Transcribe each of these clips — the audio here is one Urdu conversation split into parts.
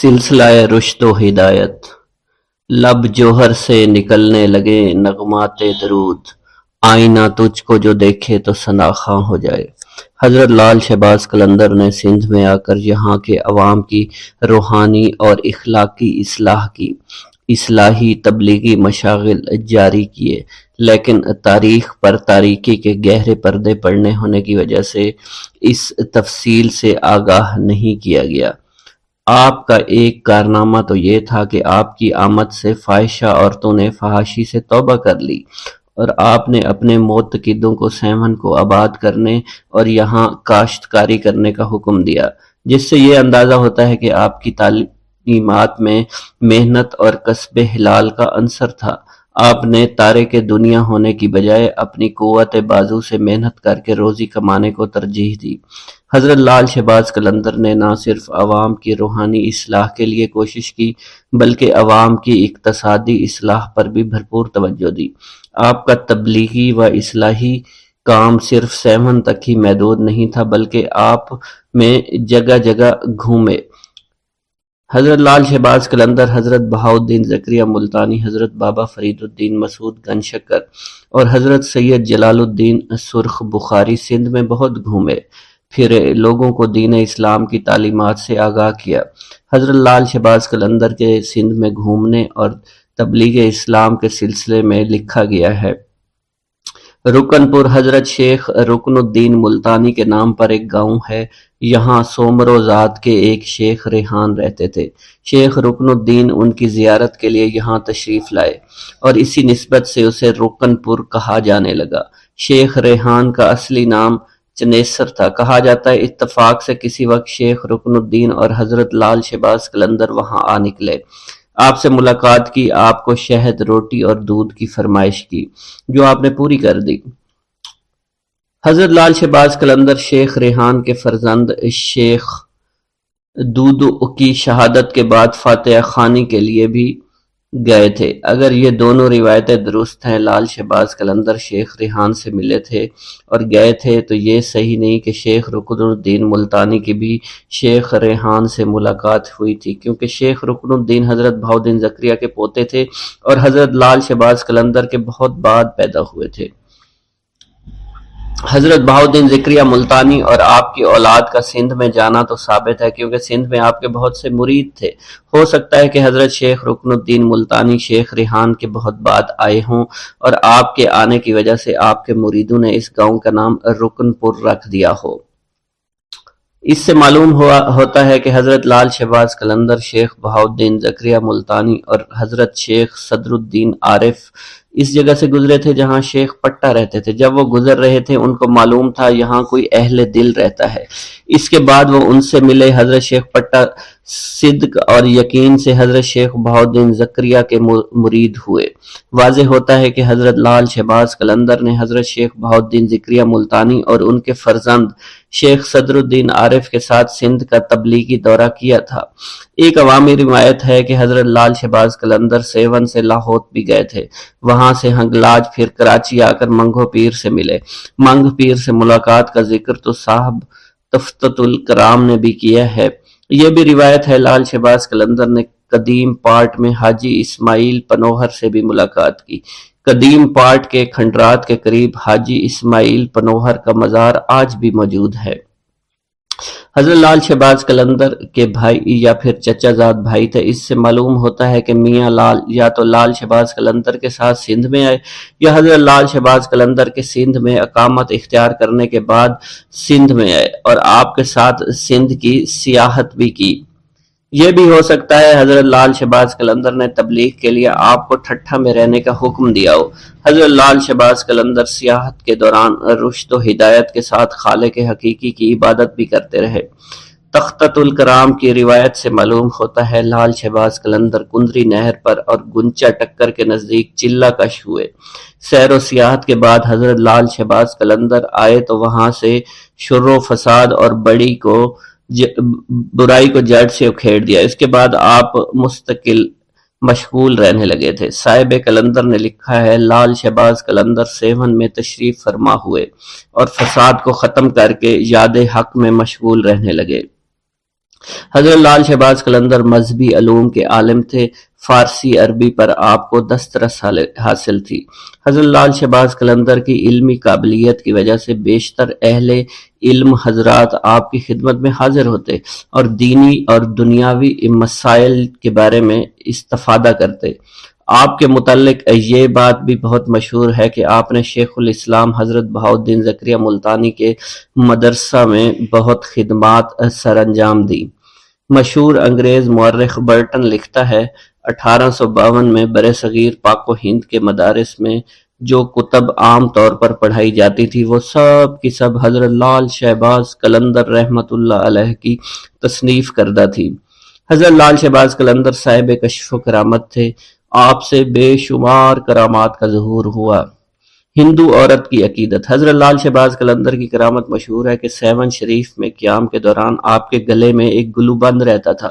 سلسلہ رشد و ہدایت، لب جوہر سے نکلنے لگے نغمات درود، آئینہ تجھ کو جو دیکھے تو ثناخواں ہو جائے۔ حضرت لال شہباز قلندر نے سندھ میں آ کر یہاں کے عوام کی روحانی اور اخلاقی اصلاح کی اصلاحی تبلیغی مشاغل جاری کیے، لیکن تاریخ پر تاریکی کے گہرے پردے پڑنے ہونے کی وجہ سے اس تفصیل سے آگاہ نہیں کیا گیا۔ آپ کا ایک کارنامہ تو یہ تھا کہ آپ کی آمد سے فاحشہ عورتوں نے فحاشی سے توبہ کر لی اور آپ نے اپنے معتقدوں کو سیون کو آباد کرنے اور یہاں کاشتکاری کرنے کا حکم دیا، جس سے یہ اندازہ ہوتا ہے کہ آپ کی تعلیمات میں محنت اور کسب حلال کا عنصر تھا۔ آپ نے تارک دنیا ہونے کی بجائے اپنی قوت بازو سے محنت کر کے روزی کمانے کو ترجیح دی۔ حضرت لال شہباز قلندر نے نہ صرف عوام کی روحانی اصلاح کے لیے کوشش کی بلکہ عوام کی اقتصادی اصلاح پر بھی بھرپور توجہ دی۔ آپ کا تبلیغی و اصلاحی کام صرف سیون تک ہی محدود نہیں تھا بلکہ آپ میں جگہ جگہ گھومے۔ حضرت لال شہباز قلندر حضرت بہاؤالدین زکریا ملتانی، حضرت بابا فرید الدین مسعود گن شکر اور حضرت سید جلال الدین سرخ بخاری سندھ میں بہت گھومے پھرے، لوگوں کو دین اسلام کی تعلیمات سے آگاہ کیا۔ حضرت لال شہباز قلندر کے سندھ میں گھومنے اور تبلیغ اسلام کے سلسلے میں لکھا گیا ہے۔ رکن پور حضرت شیخ رکن الدین ملتانی کے نام پر ایک گاؤں ہے، یہاں سومرو ذات کے ایک شیخ ریحان رہتے تھے۔ شیخ رکن الدین ان کی زیارت کے لیے یہاں تشریف لائے اور اسی نسبت سے اسے رکن پور کہا جانے لگا۔ شیخ ریحان کا اصلی نام چنیسر تھا۔ کہا جاتا ہے اتفاق سے کسی وقت شیخ رکن الدین اور حضرت لال شہباز قلندر وہاں آ نکلے، آپ سے ملاقات کی، آپ کو شہد، روٹی اور دودھ کی فرمائش کی جو آپ نے پوری کر دی۔ حضرت لال شہباز قلندر شیخ ریحان کے فرزند شیخ دودو کی شہادت کے بعد فاتحہ خوانی کے لیے بھی گئے تھے۔ اگر یہ دونوں روایتیں درست ہیں، لال شہباز قلندر شیخ ریحان سے ملے تھے اور گئے تھے، تو یہ صحیح نہیں کہ شیخ رکن الدین ملتانی کی بھی شیخ ریحان سے ملاقات ہوئی تھی، کیونکہ شیخ رکن الدین حضرت بہاؤالدین زکریا کے پوتے تھے اور حضرت لال شہباز قلندر کے بہت بعد پیدا ہوئے تھے۔ حضرت بہاؤالدین زکریا ملتانی اور آپ کی اولاد کا سندھ میں جانا تو ثابت ہے، کیونکہ سندھ میں آپ کے بہت سے مرید تھے۔ ہو سکتا ہے کہ حضرت شیخ رکن الدین ملتانی شیخ ریحان کے بہت بعد آئے ہوں اور آپ کے آنے کی وجہ سے آپ کے مریدوں نے اس گاؤں کا نام رکن پور رکھ دیا ہو۔ اس سے معلوم ہوتا ہے کہ حضرت لال شہباز قلندر شیخ بہاؤالدین زکریا ملتانی اور حضرت شیخ صدر الدین عارف اس جگہ سے گزرے تھے جہاں شیخ پٹا رہتے تھے۔ جب وہ گزر رہے تھے ان کو معلوم تھا یہاں کوئی اہل دل رہتا ہے۔ اس کے بعد وہ ان سے ملے۔ حضرت شیخ پٹا صدق اور یقین سے حضرت شیخ بہاؤالدین زکریا کے مرید ہوئے۔ واضح ہوتا ہے کہ حضرت لال شہباز قلندر نے حضرت شیخ بہاؤالدین زکریا ملتانی اور ان کے فرزند شیخ صدر الدین عارف کے ساتھ سندھ کا تبلیغی دورہ کیا تھا۔ ایک عوامی روایت ہے کہ حضرت لال شہباز قلندر سیون سے لاہور بھی گئے تھے، وہاں سے ہنگلاج، پھر کراچی آ کر منگو پیر سے ملے۔ منگ پیر سے ملاقات کا ذکر تو صاحب تفتۃ الکرام نے بھی کیا ہے۔ یہ بھی روایت ہے لال شہباز قلندر نے قدیم پاٹ میں حاجی اسماعیل پنوہر سے بھی ملاقات کی۔ قدیم پاٹ کے کھنڈرات کے قریب حاجی اسماعیل پنوہر کا مزار آج بھی موجود ہے۔ حضرت لال شہباز قلندر کے بھائی یا پھر چچا زاد بھائی تھے۔ اس سے معلوم ہوتا ہے کہ میاں لال یا تو لال شہباز قلندر کے ساتھ سندھ میں آئے یا حضرت لال شہباز قلندر کے سندھ میں اقامت اختیار کرنے کے بعد سندھ میں آئے اور آپ کے ساتھ سندھ کی سیاحت بھی کی۔ یہ بھی ہو سکتا ہے حضرت لال شہباز قلندر نے تبلیغ کے لیے آپ کو ٹھٹھا میں رہنے کا حکم دیا ہو۔ حضرت لال شہباز قلندر سیاحت کے دوران رشد و ہدایت کے ساتھ خالق حقیقی کی عبادت بھی کرتے رہے۔ تفتۃ الکرام کی روایت سے معلوم ہوتا ہے لال شہباز قلندر کندری نہر پر اور گنچا ٹکر کے نزدیک چلہ کش ہوئے۔ سیر و سیاحت کے بعد حضرت لال شہباز قلندر آئے تو وہاں سے شر و فساد اور برائی کو جڑ سے اکھیڑ دیا۔ اس کے بعد آپ مستقل مشغول رہنے لگے تھے۔ صاحب قلندر نے لکھا ہے لال شہباز قلندر سیون میں تشریف فرما ہوئے اور فساد کو ختم کر کے یاد حق میں مشغول رہنے لگے۔ حضرت لال شہباز قلندر مذہبی علوم کے عالم تھے، فارسی عربی پر آپ کو دسترس حاصل تھی۔ حضرت لال شہباز قلندر کی علمی قابلیت کی وجہ سے بیشتر اہل علم حضرات آپ کی خدمت میں حاضر ہوتے اور دینی اور دنیاوی مسائل کے بارے میں استفادہ کرتے۔ آپ کے متعلق یہ بات بھی بہت مشہور ہے کہ آپ نے شیخ الاسلام حضرت بہاؤالدین زکریا ملتانی کے مدرسہ میں بہت خدمات سر انجام دی۔ مشہور انگریز مورخ برٹن لکھتا ہے 1852 میں برصغیر پاک و ہند کے مدارس میں جو کتب عام طور پر پڑھائی جاتی تھی وہ سب کی سب حضرت لال شہباز قلندر رحمۃ اللہ علیہ کی تصنیف کردہ تھی۔ حضرت لال شہباز قلندر صاحب کشف و کرامت تھے، آپ سے بے شمار کرامات کا ظہور ہوا۔ ہندو عورت کی عقیدت۔ حضرت لال شہباز قلندر کی کرامت مشہور ہے کہ سیون شریف میں قیام کے دوران آپ کے گلے میں ایک گلوبند رہتا تھا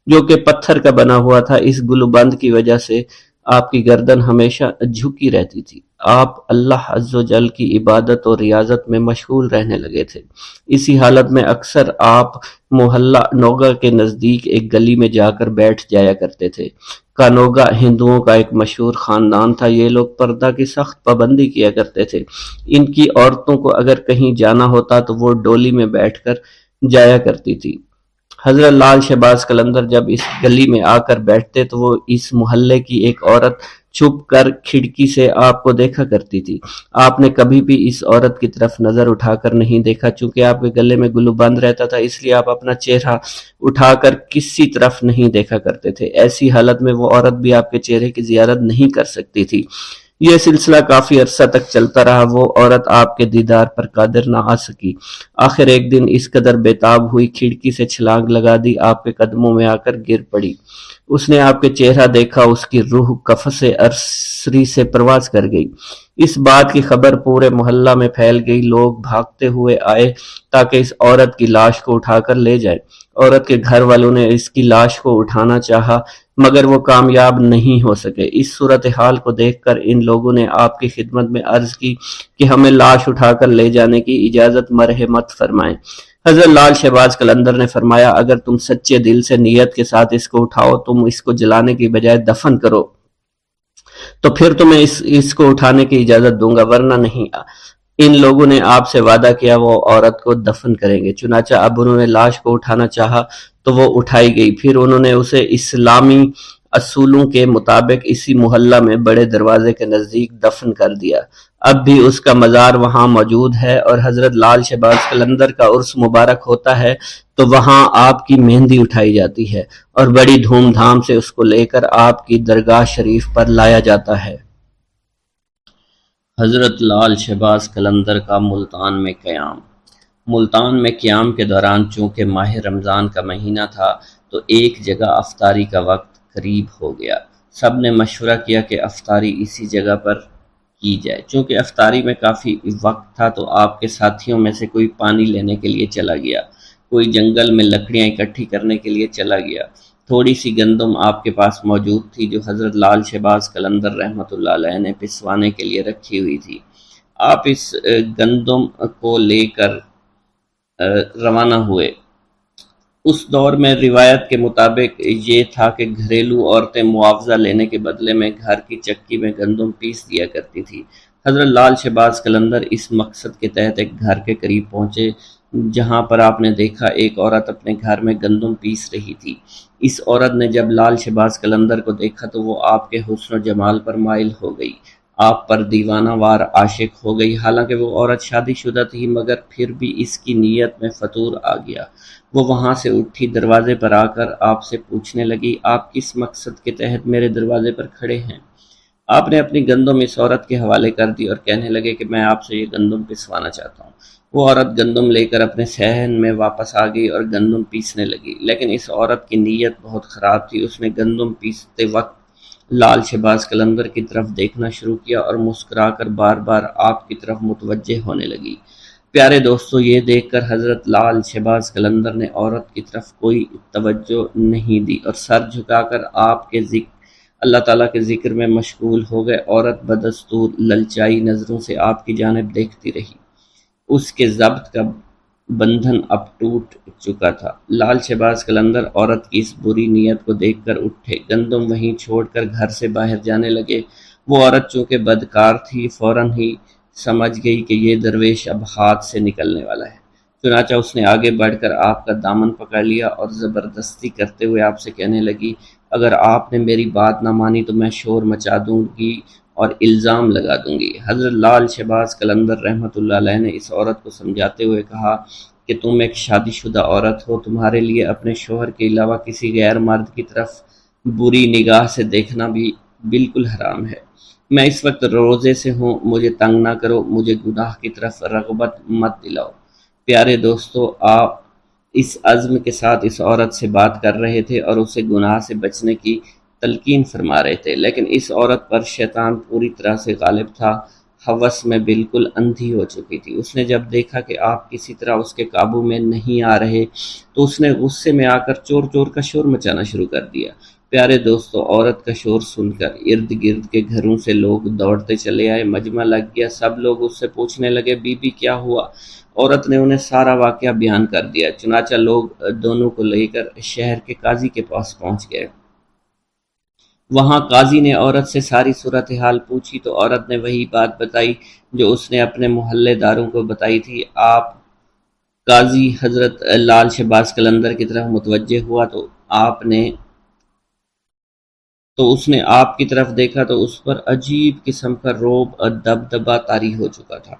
جو کہ پتھر کا بنا ہوا تھا۔ اس گلوبند کی وجہ سے آپ کی گردن ہمیشہ جھکی رہتی تھی۔ آپ اللہ عز و جل کی عبادت اور ریاضت میں مشغول رہنے لگے تھے۔ اسی حالت میں اکثر آپ محلہ نوگا کے نزدیک ایک گلی میں جا کر بیٹھ جایا کرتے تھے۔ کانوگا ہندوؤں کا ایک مشہور خاندان تھا۔ یہ لوگ پردہ کی سخت پابندی کیا کرتے تھے۔ ان کی عورتوں کو اگر کہیں جانا ہوتا تو وہ ڈولی میں بیٹھ کر جایا کرتی تھی۔ حضرت لال شہباز قلندر جب اس گلی میں آ کر بیٹھتے تو وہ اس محلے کی ایک عورت چھپ کر کھڑکی سے آپ کو دیکھا کرتی تھی۔ آپ نے کبھی بھی اس عورت کی طرف نظر اٹھا کر نہیں دیکھا، چونکہ آپ کے گلے میں گلو بند رہتا تھا، اس لیے آپ اپنا چہرہ اٹھا کر کسی طرف نہیں دیکھا کرتے تھے۔ ایسی حالت میں وہ عورت بھی آپ کے چہرے کی زیارت نہیں کر سکتی تھی۔ یہ سلسلہ کافی عرصہ تک چلتا رہا۔ وہ عورت آپ کے دیدار پر قادر نہ آ سکی۔ آخر ایک دن اس قدر بےتاب ہوئی، کھڑکی سے چھلانگ لگا دی، آپ کے قدموں میں آ کر گر پڑی۔ اس نے آپ کے چہرہ دیکھا، اس کی روح قفس ارسری سے پرواز کر گئی۔ اس بات کی خبر پورے محلہ میں پھیل گئی۔ لوگ بھاگتے ہوئے آئے تاکہ اس عورت کی لاش کو اٹھا کر لے جائیں۔ عورت کے گھر والوں نے اس کی لاش کو اٹھانا چاہا مگر وہ کامیاب نہیں ہو سکے۔ اس صورتحال کو دیکھ کر ان لوگوں نے آپ کی خدمت میں عرض کی کہ ہمیں لاش اٹھا کر لے جانے کی اجازت مرحمت فرمائیں۔ حضرت لال شہباز قلندر نے فرمایا اگر تم سچے دل سے نیت کے ساتھ اس کو اٹھاؤ، تم اس کو جلانے کی بجائے دفن کرو تو پھر تمہیں اس کو اٹھانے کی اجازت دوں گا، ورنہ نہیں۔ ان لوگوں نے آپ سے وعدہ کیا وہ عورت کو دفن کریں گے۔ چنانچہ اب انہوں نے لاش کو اٹھانا چاہا تو وہ اٹھائی گئی۔ پھر انہوں نے اسے اسلامی اصولوں کے مطابق اسی محلہ میں بڑے دروازے کے نزدیک دفن کر دیا۔ اب بھی اس کا مزار وہاں موجود ہے اور حضرت لال شہباز قلندر کا عرس مبارک ہوتا ہے تو وہاں آپ کی مہندی اٹھائی جاتی ہے اور بڑی دھوم دھام سے اس کو لے کر آپ کی درگاہ شریف پر لایا جاتا ہے۔ حضرت لال شہباز قلندر کا ملتان میں قیام۔ ملتان میں قیام کے دوران چونکہ ماہ رمضان کا مہینہ تھا تو ایک جگہ افطاری کا وقت قریب ہو گیا۔ سب نے مشورہ کیا کہ افطاری اسی جگہ پر کی جائے۔ چونکہ افطاری میں کافی وقت تھا تو آپ کے ساتھیوں میں سے کوئی پانی لینے کے لیے چلا گیا، کوئی جنگل میں لکڑیاں اکٹھی کرنے کے لیے چلا گیا۔ تھوڑی سی گندم آپ کے پاس موجود تھی جو حضرت لال شہباز قلندر رحمۃ اللہ علیہ نے پسوانے کے لیے رکھی ہوئی تھی۔ آپ اس گندم کو لے کر روانہ ہوئے۔ اس دور میں روایت کے مطابق یہ تھا کہ گھریلو عورتیں معاوضہ لینے کے بدلے میں گھر کی چکی میں گندم پیس دیا کرتی تھی۔ حضرت لال شہباز قلندر اس مقصد کے تحت ایک گھر کے قریب پہنچے جہاں پر آپ نے دیکھا ایک عورت اپنے گھر میں گندم پیس رہی تھی۔ اس عورت نے جب لال شہباز قلندر کو دیکھا تو وہ آپ کے حسن و جمال پر مائل ہو گئی، آپ پر دیوانہ وار عاشق ہو گئی۔ حالانکہ وہ عورت شادی شدہ تھی مگر پھر بھی اس کی نیت میں فطور آ گیا۔ وہ وہاں سے اٹھی، دروازے پر آ کر آپ سے پوچھنے لگی آپ کس مقصد کے تحت میرے دروازے پر کھڑے ہیں؟ آپ نے اپنی گندم اس عورت کے حوالے کر دی اور کہنے لگے کہ میں آپ سے یہ گندم پسوانا چاہتا ہوں۔ وہ عورت گندم لے کر اپنے صحن میں واپس آ گئی اور گندم پیسنے لگی، لیکن اس عورت کی نیت بہت خراب تھی۔ اس نے گندم پیستے وقت لال شہباز قلندر کی طرف دیکھنا شروع کیا اور مسکرا کر بار بار آپ کی طرف متوجہ ہونے لگی۔ پیارے دوستو، یہ دیکھ کر حضرت لال شہباز قلندر نے عورت کی طرف کوئی توجہ نہیں دی اور سر جھکا کر آپ کے اللہ تعالیٰ کے ذکر میں مشغول ہو گئے۔ عورت بدستور للچائی نظروں سے آپ کی جانب دیکھتی رہی۔ اس کے ضبط کا بندھن اب ٹوٹ چکا تھا۔ لال شہباز قلندر عورت کی اس بری نیت کو دیکھ کر اٹھے، گندم وہیں چھوڑ کر گھر سے باہر جانے لگے۔ وہ عورت چونکہ بدکار تھی، فوراً ہی سمجھ گئی کہ یہ درویش اب ہاتھ سے نکلنے والا ہے۔ چنانچہ اس نے آگے بڑھ کر آپ کا دامن پکڑ لیا اور زبردستی کرتے ہوئے آپ سے کہنے لگی، اگر آپ نے میری بات نہ مانی تو میں شور مچا دوں گی اور الزام لگا دوں گی۔ حضرت لال شہباز قلندر رحمۃ اللہ علیہ نے اس عورت کو سمجھاتے ہوئے کہا کہ تم ایک شادی شدہ عورت ہو، تمہارے لیے اپنے شوہر کے علاوہ کسی غیر مرد کی طرف بری نگاہ سے دیکھنا بھی بالکل حرام ہے۔ میں اس وقت روزے سے ہوں، مجھے تنگ نہ کرو، مجھے گناہ کی طرف رغبت مت دلاؤ۔ پیارے دوستو، آپ اس عزم کے ساتھ اس عورت سے بات کر رہے تھے اور اسے گناہ سے بچنے کی تلقین فرما رہے تھے، لیکن اس عورت پر شیطان پوری طرح سے غالب تھا، ہوس میں بالکل اندھی ہو چکی تھی۔ اس نے جب دیکھا کہ آپ کسی طرح اس کے قابو میں نہیں آ رہے تو اس نے غصے میں آ کر چور چور کا شور مچانا شروع کر دیا۔ پیارے دوستو، عورت کا شور سن کر ارد گرد کے گھروں سے لوگ دوڑتے چلے آئے، مجمع لگ گیا، سب لوگ اس سے پوچھنے لگے، بی بی کیا ہوا؟ عورت نے انہیں سارا واقعہ بیان کر دیا۔ چنانچہ لوگ دونوں کو لے کر شہر کے قاضی کے پاس پہنچ گئے۔ وہاں قاضی نے عورت سے ساری صورتحال پوچھی تو عورت نے وہی بات بتائی جو اس نے اپنے محلے داروں کو بتائی تھی۔ آپ قاضی حضرت لال شہباز قلندر کی طرف متوجہ ہوا تو اس نے آپ کی طرف دیکھا تو اس پر عجیب قسم کا رعب اور دبدبہ طاری ہو چکا تھا۔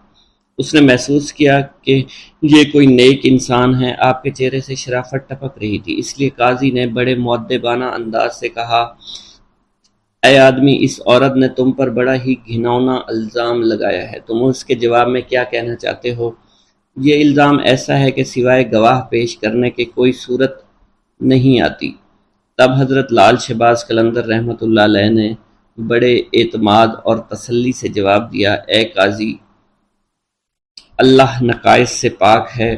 اس نے محسوس کیا کہ یہ کوئی نیک انسان ہے۔ آپ کے چہرے سے شرافت ٹپک رہی تھی، اس لیے قاضی نے بڑے مؤدبانہ انداز سے کہا، اے آدمی، اس عورت نے تم پر بڑا ہی گھناؤنا الزام لگایا ہے، تم اس کے جواب میں کیا کہنا چاہتے ہو؟ یہ الزام ایسا ہے کہ سوائے گواہ پیش کرنے کے کوئی صورت نہیں آتی۔ تب حضرت لال شہباز قلندر رحمۃ اللہ علیہ نے بڑے اعتماد اور تسلی سے جواب دیا، اے قاضی، اللہ نقائص سے پاک ہے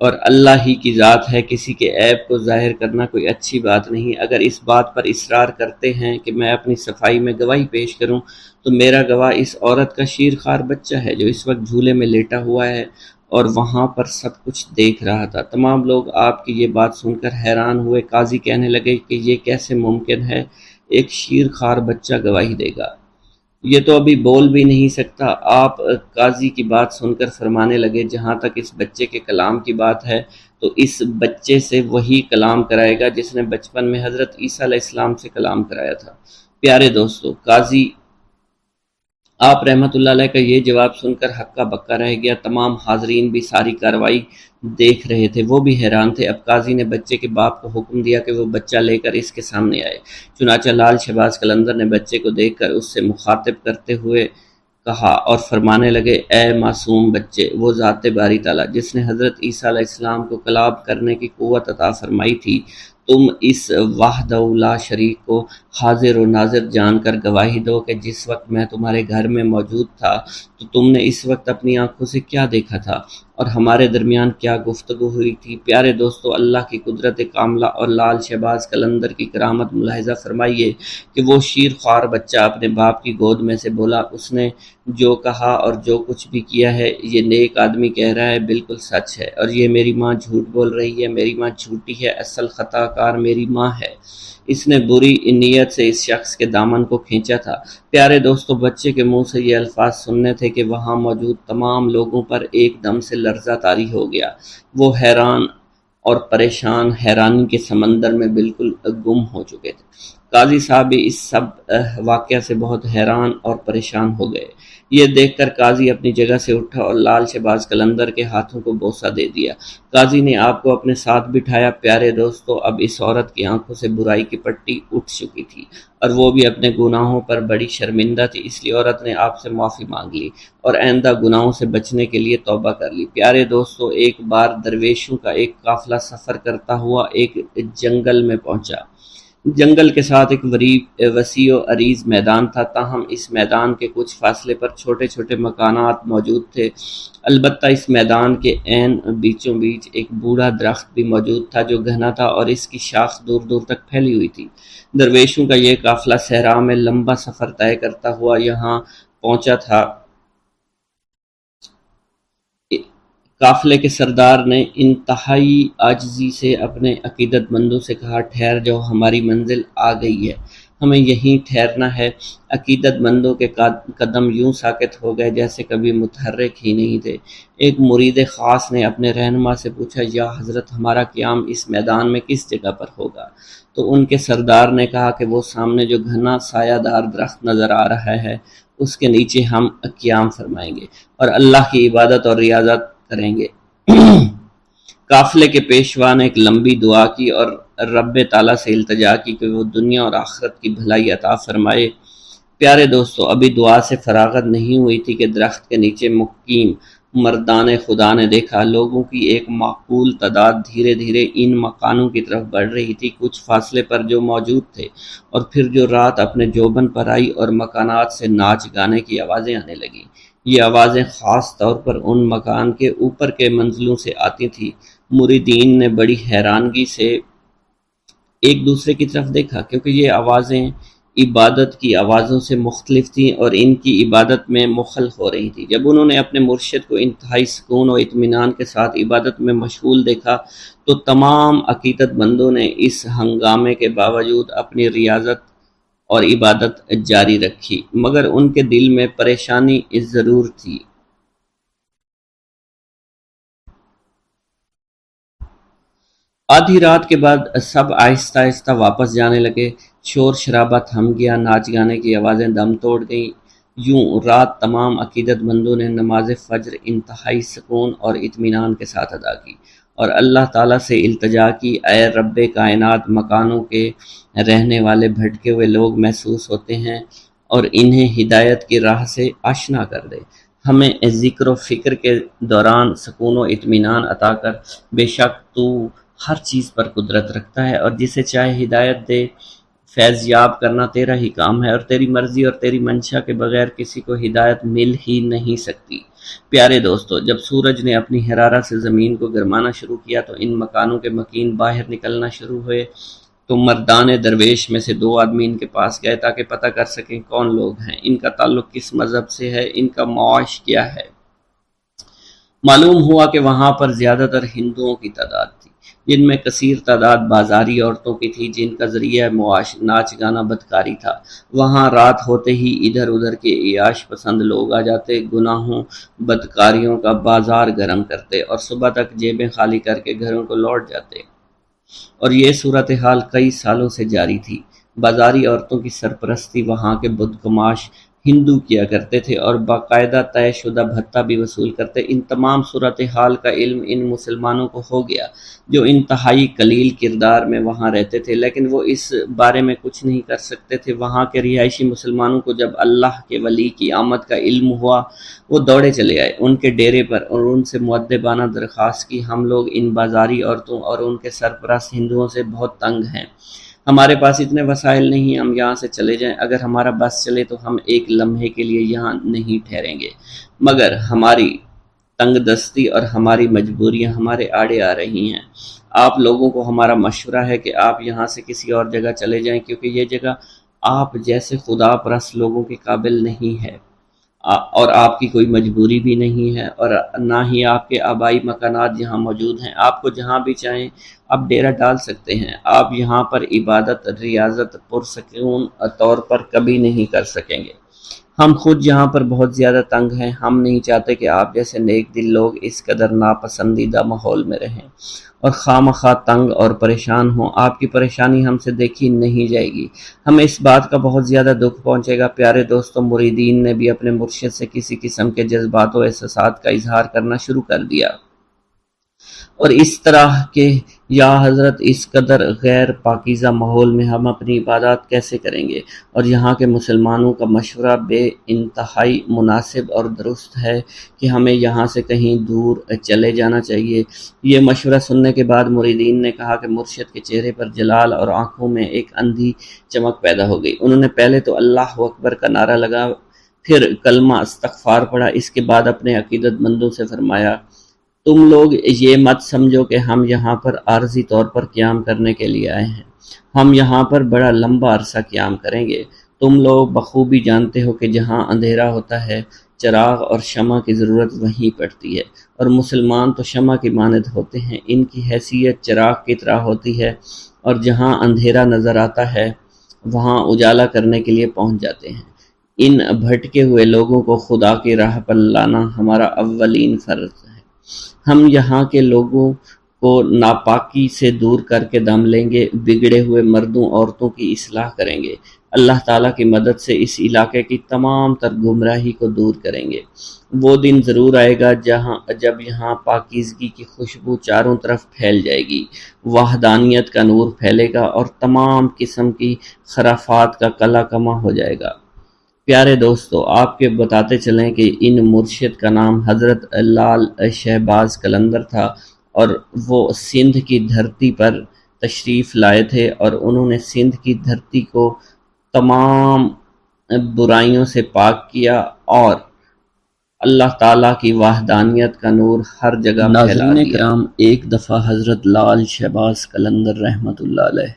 اور اللہ ہی کی ذات ہے، کسی کے عیب کو ظاہر کرنا کوئی اچھی بات نہیں۔ اگر اس بات پر اصرار کرتے ہیں کہ میں اپنی صفائی میں گواہی پیش کروں تو میرا گواہ اس عورت کا شیرخوار بچہ ہے جو اس وقت جھولے میں لیٹا ہوا ہے اور وہاں پر سب کچھ دیکھ رہا تھا۔ تمام لوگ آپ کی یہ بات سن کر حیران ہوئے۔ قاضی کہنے لگے کہ یہ کیسے ممکن ہے، ایک شیرخوار بچہ گواہی دے گا؟ یہ تو ابھی بول بھی نہیں سکتا۔ آپ قاضی کی بات سن کر فرمانے لگے، جہاں تک اس بچے کے کلام کی بات ہے تو اس بچے سے وہی کلام کرائے گا جس نے بچپن میں حضرت عیسیٰ علیہ السلام سے کلام کرایا تھا۔ پیارے دوستو، قاضی آپ رحمت اللہ علیہ کا یہ جواب سن کر ہکا بکا رہ گیا۔ تمام حاضرین بھی ساری کارروائی دیکھ رہے تھے، وہ بھی حیران تھے۔ اب قاضی نے بچے کے باپ کو حکم دیا کہ وہ بچہ لے کر اس کے سامنے آئے۔ چنانچہ لال شہباز قلندر نے بچے کو دیکھ کر اس سے مخاطب کرتے ہوئے کہا اور فرمانے لگے، اے معصوم بچے، وہ ذات باری تعالیٰ جس نے حضرت عیسیٰ علیہ السلام کو کلام کرنے کی قوت عطا فرمائی تھی، تم اس وحدہ لا شریک کو حاضر و ناظر جان کر گواہی دو کہ جس وقت میں تمہارے گھر میں موجود تھا تو تم نے اس وقت اپنی آنکھوں سے کیا دیکھا تھا اور ہمارے درمیان کیا گفتگو ہوئی تھی۔ پیارے دوستو، اللہ کی قدرت کاملہ اور لال شہباز قلندر کی کرامت ملاحظہ فرمائیے کہ وہ شیر خوار بچہ اپنے باپ کی گود میں سے بولا، اس نے جو کہا اور جو کچھ بھی کیا ہے یہ نیک آدمی کہہ رہا ہے بالکل سچ ہے، اور یہ میری ماں جھوٹ بول رہی ہے، میری ماں جھوٹی ہے، اصل خطا کار میری ماں ہے۔ اس نے بری نیت سے اس شخص کے دامن کو کھینچا تھا۔ پیارے دوستو، بچے کے منہ سے یہ الفاظ سننے تھے کہ وہاں موجود تمام لوگوں پر ایک دم سے لرزہ طاری ہو گیا۔ وہ حیران اور پریشان حیرانی کے سمندر میں بالکل گم ہو چکے تھے۔ قاضی صاحب بھی اس سب واقعہ سے بہت حیران اور پریشان ہو گئے۔ یہ دیکھ کر قاضی اپنی جگہ سے اٹھا اور لال شہباز قلندر کے ہاتھوں کو بوسہ دے دیا۔ قاضی نے آپ کو اپنے ساتھ بٹھایا۔ پیارے دوستو، اب اس عورت کی آنکھوں سے برائی کی پٹی اٹھ چکی تھی اور وہ بھی اپنے گناہوں پر بڑی شرمندہ تھی، اس لیے عورت نے آپ سے معافی مانگ لی اور آئندہ گناہوں سے بچنے کے لیے توبہ کر لی۔ پیارے دوستو، ایک بار درویشوں کا ایک قافلہ سفر کرتا ہوا ایک جنگل میں پہنچا۔ جنگل کے ساتھ ایک وسیع و عریض میدان تھا، تاہم اس میدان کے کچھ فاصلے پر چھوٹے چھوٹے مکانات موجود تھے۔ البتہ اس میدان کے عین بیچوں بیچ ایک بوڑھا درخت بھی موجود تھا جو گھنا تھا اور اس کی شاخ دور دور تک پھیلی ہوئی تھی۔ درویشوں کا یہ قافلہ صحرا میں لمبا سفر طے کرتا ہوا یہاں پہنچا تھا۔ قافلے کے سردار نے انتہائی عاجزی سے اپنے عقیدت مندوں سے کہا، ٹھہر جاؤ، ہماری منزل آ گئی ہے، ہمیں یہیں ٹھہرنا ہے۔ عقیدت مندوں کے قدم یوں ساکت ہو گئے جیسے کبھی متحرک ہی نہیں تھے۔ ایک مرید خاص نے اپنے رہنما سے پوچھا، یا حضرت، ہمارا قیام اس میدان میں کس جگہ پر ہوگا؟ تو ان کے سردار نے کہا کہ وہ سامنے جو گھنا سایہ دار درخت نظر آ رہا ہے، اس کے نیچے ہم قیام فرمائیں گے اور اللہ کی عبادت اور ریاضت کریں گے۔ قافلے کے پیشوا نے ایک لمبی دعا کی اور رب تعالیٰ سے التجا کی کہ وہ دنیا اور آخرت کی بھلائی عطا فرمائے۔ پیارے دوستو، ابھی دعا سے فراغت نہیں ہوئی تھی کہ درخت کے نیچے مقیم مردان خدا نے دیکھا لوگوں کی ایک معقول تعداد دھیرے دھیرے ان مکانوں کی طرف بڑھ رہی تھی، کچھ فاصلے پر جو موجود تھے، اور پھر جو رات اپنے جوبن پر آئی اور مکانات سے ناچ گانے کی آوازیں آنے لگیں۔ یہ آوازیں خاص طور پر ان مکان کے اوپر کے منزلوں سے آتی تھیں۔ مریدین نے بڑی حیرانگی سے ایک دوسرے کی طرف دیکھا، کیونکہ یہ آوازیں عبادت کی آوازوں سے مختلف تھیں اور ان کی عبادت میں مخل ہو رہی تھی۔ جب انہوں نے اپنے مرشد کو انتہائی سکون و اطمینان کے ساتھ عبادت میں مشغول دیکھا تو تمام عقیدت مندوں نے اس ہنگامے کے باوجود اپنی ریاضت اور عبادت جاری رکھی، مگر ان کے دل میں پریشانی ضرور تھی۔ آدھی رات کے بعد سب آہستہ آہستہ واپس جانے لگے، شور شرابہ تھم گیا، ناچ گانے کی آوازیں دم توڑ گئیں۔ یوں رات تمام عقیدت مندوں نے نماز فجر انتہائی سکون اور اطمینان کے ساتھ ادا کی اور اللہ تعالیٰ سے التجا کی، اے رب کائنات، مکانوں کے رہنے والے بھٹکے ہوئے لوگ محسوس ہوتے ہیں اور انہیں ہدایت کی راہ سے آشنا کر دے، ہمیں ذکر و فکر کے دوران سکون و اطمینان عطا کر، بے شک تو ہر چیز پر قدرت رکھتا ہے اور جسے چاہے ہدایت دے، فیض یاب کرنا تیرا ہی کام ہے اور تیری مرضی اور تیری منشا کے بغیر کسی کو ہدایت مل ہی نہیں سکتی۔ پیارے دوستو، جب سورج نے اپنی حرارت سے زمین کو گرمانا شروع کیا تو ان مکانوں کے مکین باہر نکلنا شروع ہوئے۔ تو مردان درویش میں سے 2 آدمی ان کے پاس گئے تاکہ پتہ کر سکیں کون لوگ ہیں، ان کا تعلق کس مذہب سے ہے، ان کا معاش کیا ہے۔ معلوم ہوا کہ وہاں پر زیادہ تر ہندوؤں کی تعداد تھی، جن میں کثیر تعداد بازاری عورتوں کی تھی جن کا ذریعہ معاش ناچ گانا بدکاری تھا۔ وہاں رات ہوتے ہی ادھر ادھر کے عیاش پسند لوگ آ جاتے، گناہوں بدکاریوں کا بازار گرم کرتے اور صبح تک جیبیں خالی کر کے گھروں کو لوٹ جاتے، اور یہ صورتحال کئی سالوں سے جاری تھی۔ بازاری عورتوں کی سرپرستی وہاں کے بدگماش ہندو کیا کرتے تھے اور باقاعدہ طے شدہ بھتہ بھی وصول کرتے۔ ان تمام صورتحال کا علم ان مسلمانوں کو ہو گیا جو انتہائی قلیل کردار میں وہاں رہتے تھے، لیکن وہ اس بارے میں کچھ نہیں کر سکتے تھے۔ وہاں کے رہائشی مسلمانوں کو جب اللہ کے ولی کی آمد کا علم ہوا، وہ دوڑے چلے آئے ان کے ڈیرے پر اور ان سے مؤدبانہ درخواست کی، ہم لوگ ان بازاری عورتوں اور ان کے سرپرست ہندوؤں سے بہت تنگ ہیں، ہمارے پاس اتنے وسائل نہیں، ہم یہاں سے چلے جائیں، اگر ہمارا بس چلے تو ہم ایک لمحے کے لیے یہاں نہیں ٹھہریں گے، مگر ہماری تنگ دستی اور ہماری مجبوریاں ہمارے آڑے آ رہی ہیں۔ آپ لوگوں کو ہمارا مشورہ ہے کہ آپ یہاں سے کسی اور جگہ چلے جائیں، کیونکہ یہ جگہ آپ جیسے خدا پرست لوگوں کے قابل نہیں ہے اور آپ کی کوئی مجبوری بھی نہیں ہے اور نہ ہی آپ کے آبائی مکانات یہاں موجود ہیں۔ آپ کو جہاں بھی چاہیں آپ ڈیرہ ڈال سکتے ہیں، آپ یہاں پر عبادت ریاضت پرسکون طور پر کبھی نہیں کر سکیں گے۔ ہم خود یہاں پر بہت زیادہ تنگ ہیں، ہم نہیں چاہتے کہ آپ جیسے نیک دل لوگ اس قدر ناپسندیدہ ماحول میں رہیں اور خواہ تنگ اور پریشان ہوں۔ آپ کی پریشانی ہم سے دیکھی نہیں جائے گی، ہمیں اس بات کا بہت زیادہ دکھ پہنچے گا۔ پیارے دوستوں، مریدین نے بھی اپنے مرشد سے کسی قسم کے جذبات و احساسات کا اظہار کرنا شروع کر دیا اور اس طرح کہ یا حضرت، اس قدر غیر پاکیزہ ماحول میں ہم اپنی عبادات کیسے کریں گے، اور یہاں کے مسلمانوں کا مشورہ بے انتہائی مناسب اور درست ہے کہ ہمیں یہاں سے کہیں دور چلے جانا چاہیے۔ یہ مشورہ سننے کے بعد مریدین نے کہا کہ مرشد کے چہرے پر جلال اور آنکھوں میں ایک اندھی چمک پیدا ہو گئی۔ انہوں نے پہلے تو اللہ اکبر کا نعرہ لگا، پھر کلمہ استغفار پڑھا، اس کے بعد اپنے عقیدت مندوں سے فرمایا، تم لوگ یہ مت سمجھو کہ ہم یہاں پر عارضی طور پر قیام کرنے کے لیے آئے ہیں، ہم یہاں پر بڑا لمبا عرصہ قیام کریں گے۔ تم لوگ بخوبی جانتے ہو کہ جہاں اندھیرا ہوتا ہے چراغ اور شمع کی ضرورت وہیں پڑتی ہے، اور مسلمان تو شمع کی مانند ہوتے ہیں، ان کی حیثیت چراغ کی طرح ہوتی ہے، اور جہاں اندھیرا نظر آتا ہے وہاں اجالا کرنے کے لیے پہنچ جاتے ہیں۔ ان بھٹکے ہوئے لوگوں کو خدا کی راہ پر لانا ہمارا اولین فرض ہے۔ ہم یہاں کے لوگوں کو ناپاکی سے دور کر کے دم لیں گے، بگڑے ہوئے مردوں عورتوں کی اصلاح کریں گے، اللہ تعالیٰ کی مدد سے اس علاقے کی تمام تر گمراہی کو دور کریں گے۔ وہ دن ضرور آئے گا جب یہاں پاکیزگی کی خوشبو چاروں طرف پھیل جائے گی، وحدانیت کا نور پھیلے گا اور تمام قسم کی خرافات کا کلا کما ہو جائے گا۔ پیارے دوستو، آپ کے بتاتے چلیں کہ ان مرشد کا نام حضرت لال شہباز قلندر تھا، اور وہ سندھ کی دھرتی پر تشریف لائے تھے، اور انہوں نے سندھ کی دھرتی کو تمام برائیوں سے پاک کیا اور اللہ تعالیٰ کی وحدانیت کا نور ہر جگہ پھیلا دیا۔ ناظرین کرام، ایک دفعہ حضرت لال شہباز قلندر رحمۃ اللہ علیہ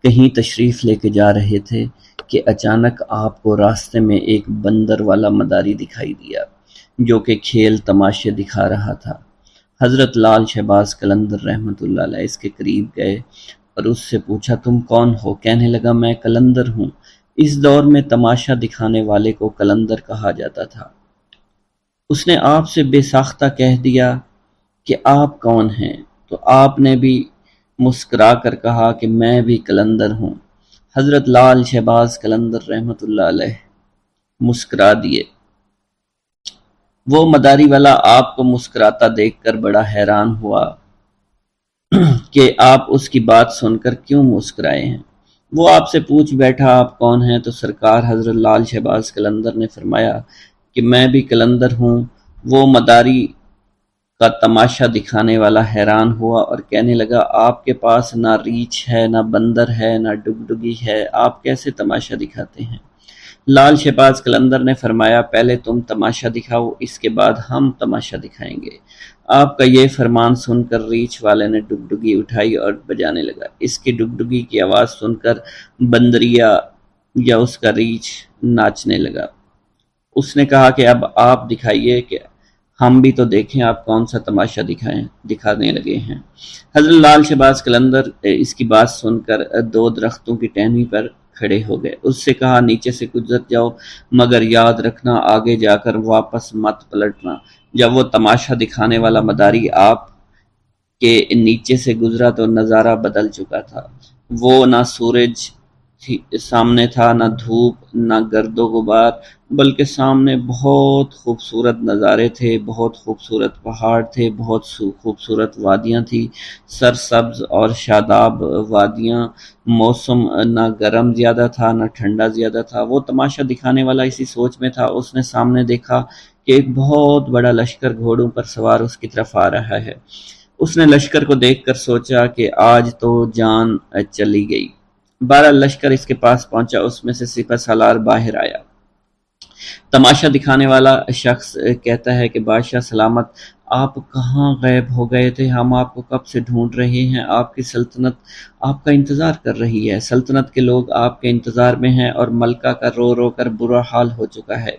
کہیں تشریف لے کے جا رہے تھے کہ اچانک آپ کو راستے میں ایک بندر والا مداری دکھائی دیا جو کہ کھیل تماشے دکھا رہا تھا۔ حضرت لال شہباز قلندر رحمۃ اللہ علیہ اس کے قریب گئے اور اس سے پوچھا، تم کون ہو؟ کہنے لگا، میں قلندر ہوں۔ اس دور میں تماشا دکھانے والے کو قلندر کہا جاتا تھا۔ اس نے آپ سے بے ساختہ کہہ دیا کہ آپ کون ہیں؟ تو آپ نے بھی مسکرا کر کہا کہ میں بھی قلندر ہوں۔ حضرت لال شہباز قلندر رحمۃ اللہ علیہ مسکرا دیے۔ وہ مداری والا آپ کو مسکراتا دیکھ کر بڑا حیران ہوا کہ آپ اس کی بات سن کر کیوں مسکرائے ہیں۔ وہ آپ سے پوچھ بیٹھا، آپ کون ہیں؟ تو سرکار حضرت لال شہباز قلندر نے فرمایا کہ میں بھی قلندر ہوں۔ وہ مداری کا تماشا دکھانے والا حیران ہوا اور کہنے لگا، آپ کے پاس نہ ریچھ ہے، نہ بندر ہے، نہ ڈگڈگی ہے، آپ کیسے تماشا دکھاتے ہیں؟ لال شہباز قلندر نے فرمایا، پہلے تم تماشا دکھاؤ، اس کے بعد ہم تماشا دکھائیں گے۔ آپ کا یہ فرمان سن کر ریچھ والے نے ڈگڈگی اٹھائی اور بجانے لگا۔ اس کی ڈگڈگی کی آواز سن کر بندریا یا اس کا ریچھ ناچنے لگا۔ اس نے کہا کہ اب آپ دکھائیے کہ ہم بھی تو دیکھیں آپ کون سا تماشا دکھانے لگے ہیں۔ حضرت لال شہباز قلندر اس کی بات سن کر دو درختوں کی ٹہنی پر کھڑے ہو گئے۔ اس سے کہا، نیچے سے گزر جاؤ، مگر یاد رکھنا آگے جا کر واپس مت پلٹنا۔ جب وہ تماشا دکھانے والا مداری آپ کے نیچے سے گزرا تو نظارہ بدل چکا تھا۔ وہ نہ سورج سامنے تھا، نہ دھوپ، نہ گرد و غبار، بلکہ سامنے بہت خوبصورت نظارے تھے، بہت خوبصورت پہاڑ تھے، بہت خوبصورت وادیاں تھیں، سرسبز اور شاداب وادیاں۔ موسم نہ گرم زیادہ تھا نہ ٹھنڈا زیادہ تھا۔ وہ تماشا دکھانے والا اسی سوچ میں تھا۔ اس نے سامنے دیکھا کہ ایک بہت بڑا لشکر گھوڑوں پر سوار اس کی طرف آ رہا ہے۔ اس نے لشکر کو دیکھ کر سوچا کہ آج تو جان چلی گئی۔ بہرحال لشکر اس کے پاس پہنچا، اس میں سے سپہ سالار باہر آیا۔ تماشا دکھانے والا شخص کہتا ہے کہ بادشاہ سلامت، آپ کہاں غائب ہو گئے تھے؟ ہم آپ کو کب سے ڈھونڈ رہے ہیں۔ آپ کی سلطنت آپ کا انتظار کر رہی ہے، سلطنت کے لوگ آپ کے انتظار میں ہیں اور ملکہ کا رو رو کر برا حال ہو چکا ہے۔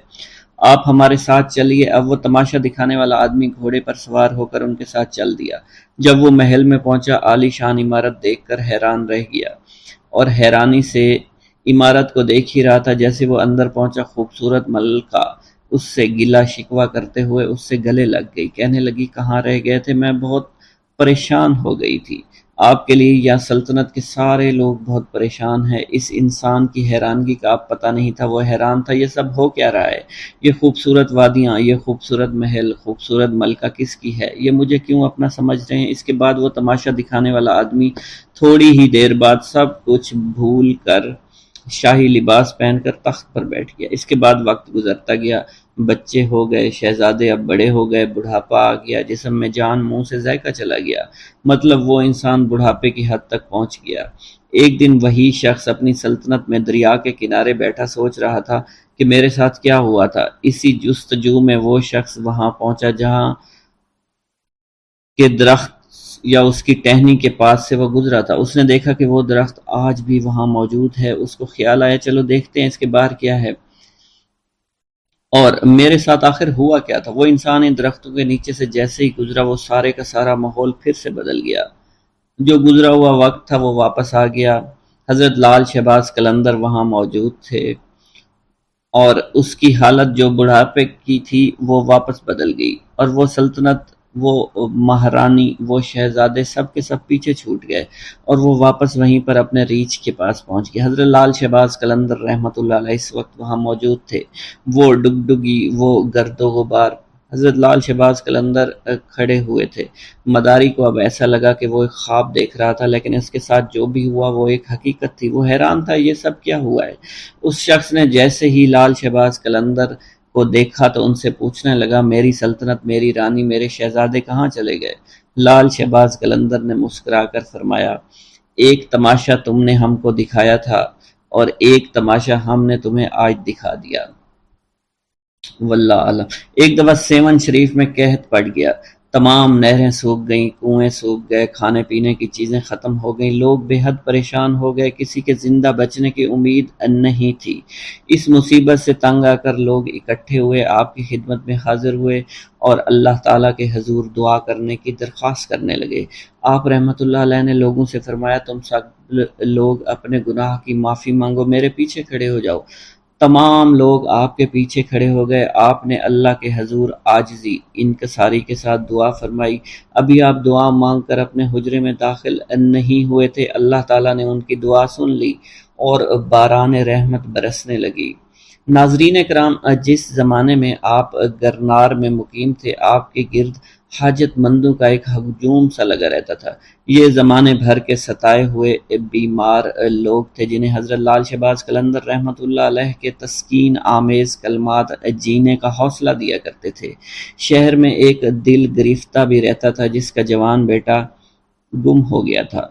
آپ ہمارے ساتھ چلیے۔ اب وہ تماشا دکھانے والا آدمی گھوڑے پر سوار ہو کر ان کے ساتھ چل دیا۔ جب وہ محل میں پہنچا، عالی شان عمارت دیکھ کر حیران رہ گیا اور حیرانی سے عمارت کو دیکھ ہی رہا تھا۔ جیسے وہ اندر پہنچا، خوبصورت ملکہ اس سے گلا شکوہ کرتے ہوئے اس سے گلے لگ گئی، کہنے لگی، کہاں رہ گئے تھے؟ میں بہت پریشان ہو گئی تھی۔ آپ کے لیے یا سلطنت کے سارے لوگ بہت پریشان ہیں۔ اس انسان کی حیرانگی کا آپ پتہ نہیں تھا، وہ حیران تھا، یہ سب ہو کیا رہا ہے؟ یہ خوبصورت وادیاں، یہ خوبصورت محل، خوبصورت ملکہ کس کی ہے؟ یہ مجھے کیوں اپنا سمجھ رہے ہیں؟ اس کے بعد وہ تماشا دکھانے والا آدمی تھوڑی ہی دیر بعد سب کچھ بھول کر شاہی لباس پہن کر تخت پر بیٹھ گیا۔ اس کے بعد وقت گزرتا گیا، بچے ہو گئے، شہزادے اب بڑے ہو گئے، بڑھاپا آ گیا، جسم میں جان، منہ سے ذائقہ چلا گیا، مطلب وہ انسان بڑھاپے کی حد تک پہنچ گیا۔ ایک دن وہی شخص اپنی سلطنت میں دریا کے کنارے بیٹھا سوچ رہا تھا کہ میرے ساتھ کیا ہوا تھا۔ اسی جستجو میں وہ شخص وہاں پہنچا جہاں کے درخت یا اس کی ٹہنی کے پاس سے وہ گزرا تھا۔ اس نے دیکھا کہ وہ درخت آج بھی وہاں موجود ہے۔ اس کو خیال آیا، چلو دیکھتے ہیں اس کے باہر کیا ہے۔ اور میرے ساتھ آخر ہوا کیا تھا؟ وہ انسان ان درختوں کے نیچے سے جیسے ہی گزرا وہ سارے کا سارا ماحول پھر سے بدل گیا۔ جو گزرا ہوا وقت تھا وہ واپس آ گیا۔ حضرت لال شہباز قلندر وہاں موجود تھے اور اس کی حالت جو بڑھاپے کی تھی وہ واپس بدل گئی، اور وہ سلطنت، وہ مہارانی، وہ شہزادے سب کے سب پیچھے چھوٹ گئے، اور وہ واپس وہیں پر اپنے ریچھ کے پاس پہنچ گئے۔ حضرت لال شہباز قلندر رحمۃ اللہ علیہ اس وقت وہاں موجود تھے۔ وہ ڈگڈگی، وہ گرد و غبار، حضرت لال شہباز قلندر کھڑے ہوئے تھے۔ مداری کو اب ایسا لگا کہ وہ ایک خواب دیکھ رہا تھا، لیکن اس کے ساتھ جو بھی ہوا وہ ایک حقیقت تھی۔ وہ حیران تھا، یہ سب کیا ہوا ہے؟ اس شخص نے جیسے ہی لال شہباز قلندر کو دیکھا تو ان سے پوچھنے لگا، میری سلطنت، میری رانی، میرے شہزادے کہاں چلے گئے؟ لال شہباز قلندر نے مسکرا کر فرمایا، ایک تماشا تم نے ہم کو دکھایا تھا اور ایک تماشا ہم نے تمہیں آج دکھا دیا۔ واللہ عالم۔ ایک دفعہ سیون شریف میں قحط پڑ گیا، تمام نہریں سوکھ گئیں، کنویں سوکھ گئے، کھانے پینے کی چیزیں ختم ہو گئیں، لوگ بے حد پریشان ہو گئے، کسی کے زندہ بچنے کی امید نہیں تھی۔ اس مصیبت سے تنگ آ کر لوگ اکٹھے ہوئے، آپ کی خدمت میں حاضر ہوئے اور اللہ تعالیٰ کے حضور دعا کرنے کی درخواست کرنے لگے۔ آپ رحمۃ اللہ علیہ نے لوگوں سے فرمایا، تم سب لوگ اپنے گناہ کی معافی مانگو، میرے پیچھے کھڑے ہو جاؤ۔ تمام لوگ آپ کے پیچھے کھڑے ہو گئے۔ آپ نے اللہ کے حضور عاجزی، انکساری کے ساتھ دعا فرمائی۔ ابھی آپ دعا مانگ کر اپنے حجرے میں داخل نہیں ہوئے تھے، اللہ تعالیٰ نے ان کی دعا سن لی اور باران رحمت برسنے لگی۔ ناظرین کرام، جس زمانے میں آپ گرنار میں مقیم تھے، آپ کے گرد حاجت مندوں کا ایک ہجوم سا لگا رہتا تھا۔ یہ زمانے بھر کے ستائے ہوئے بیمار لوگ تھے جنہیں حضرت لال شہباز قلندر رحمۃ اللہ علیہ کے تسکین آمیز کلمات جینے کا حوصلہ دیا کرتے تھے۔ شہر میں ایک دل گرفتہ بھی رہتا تھا جس کا جوان بیٹا گم ہو گیا تھا۔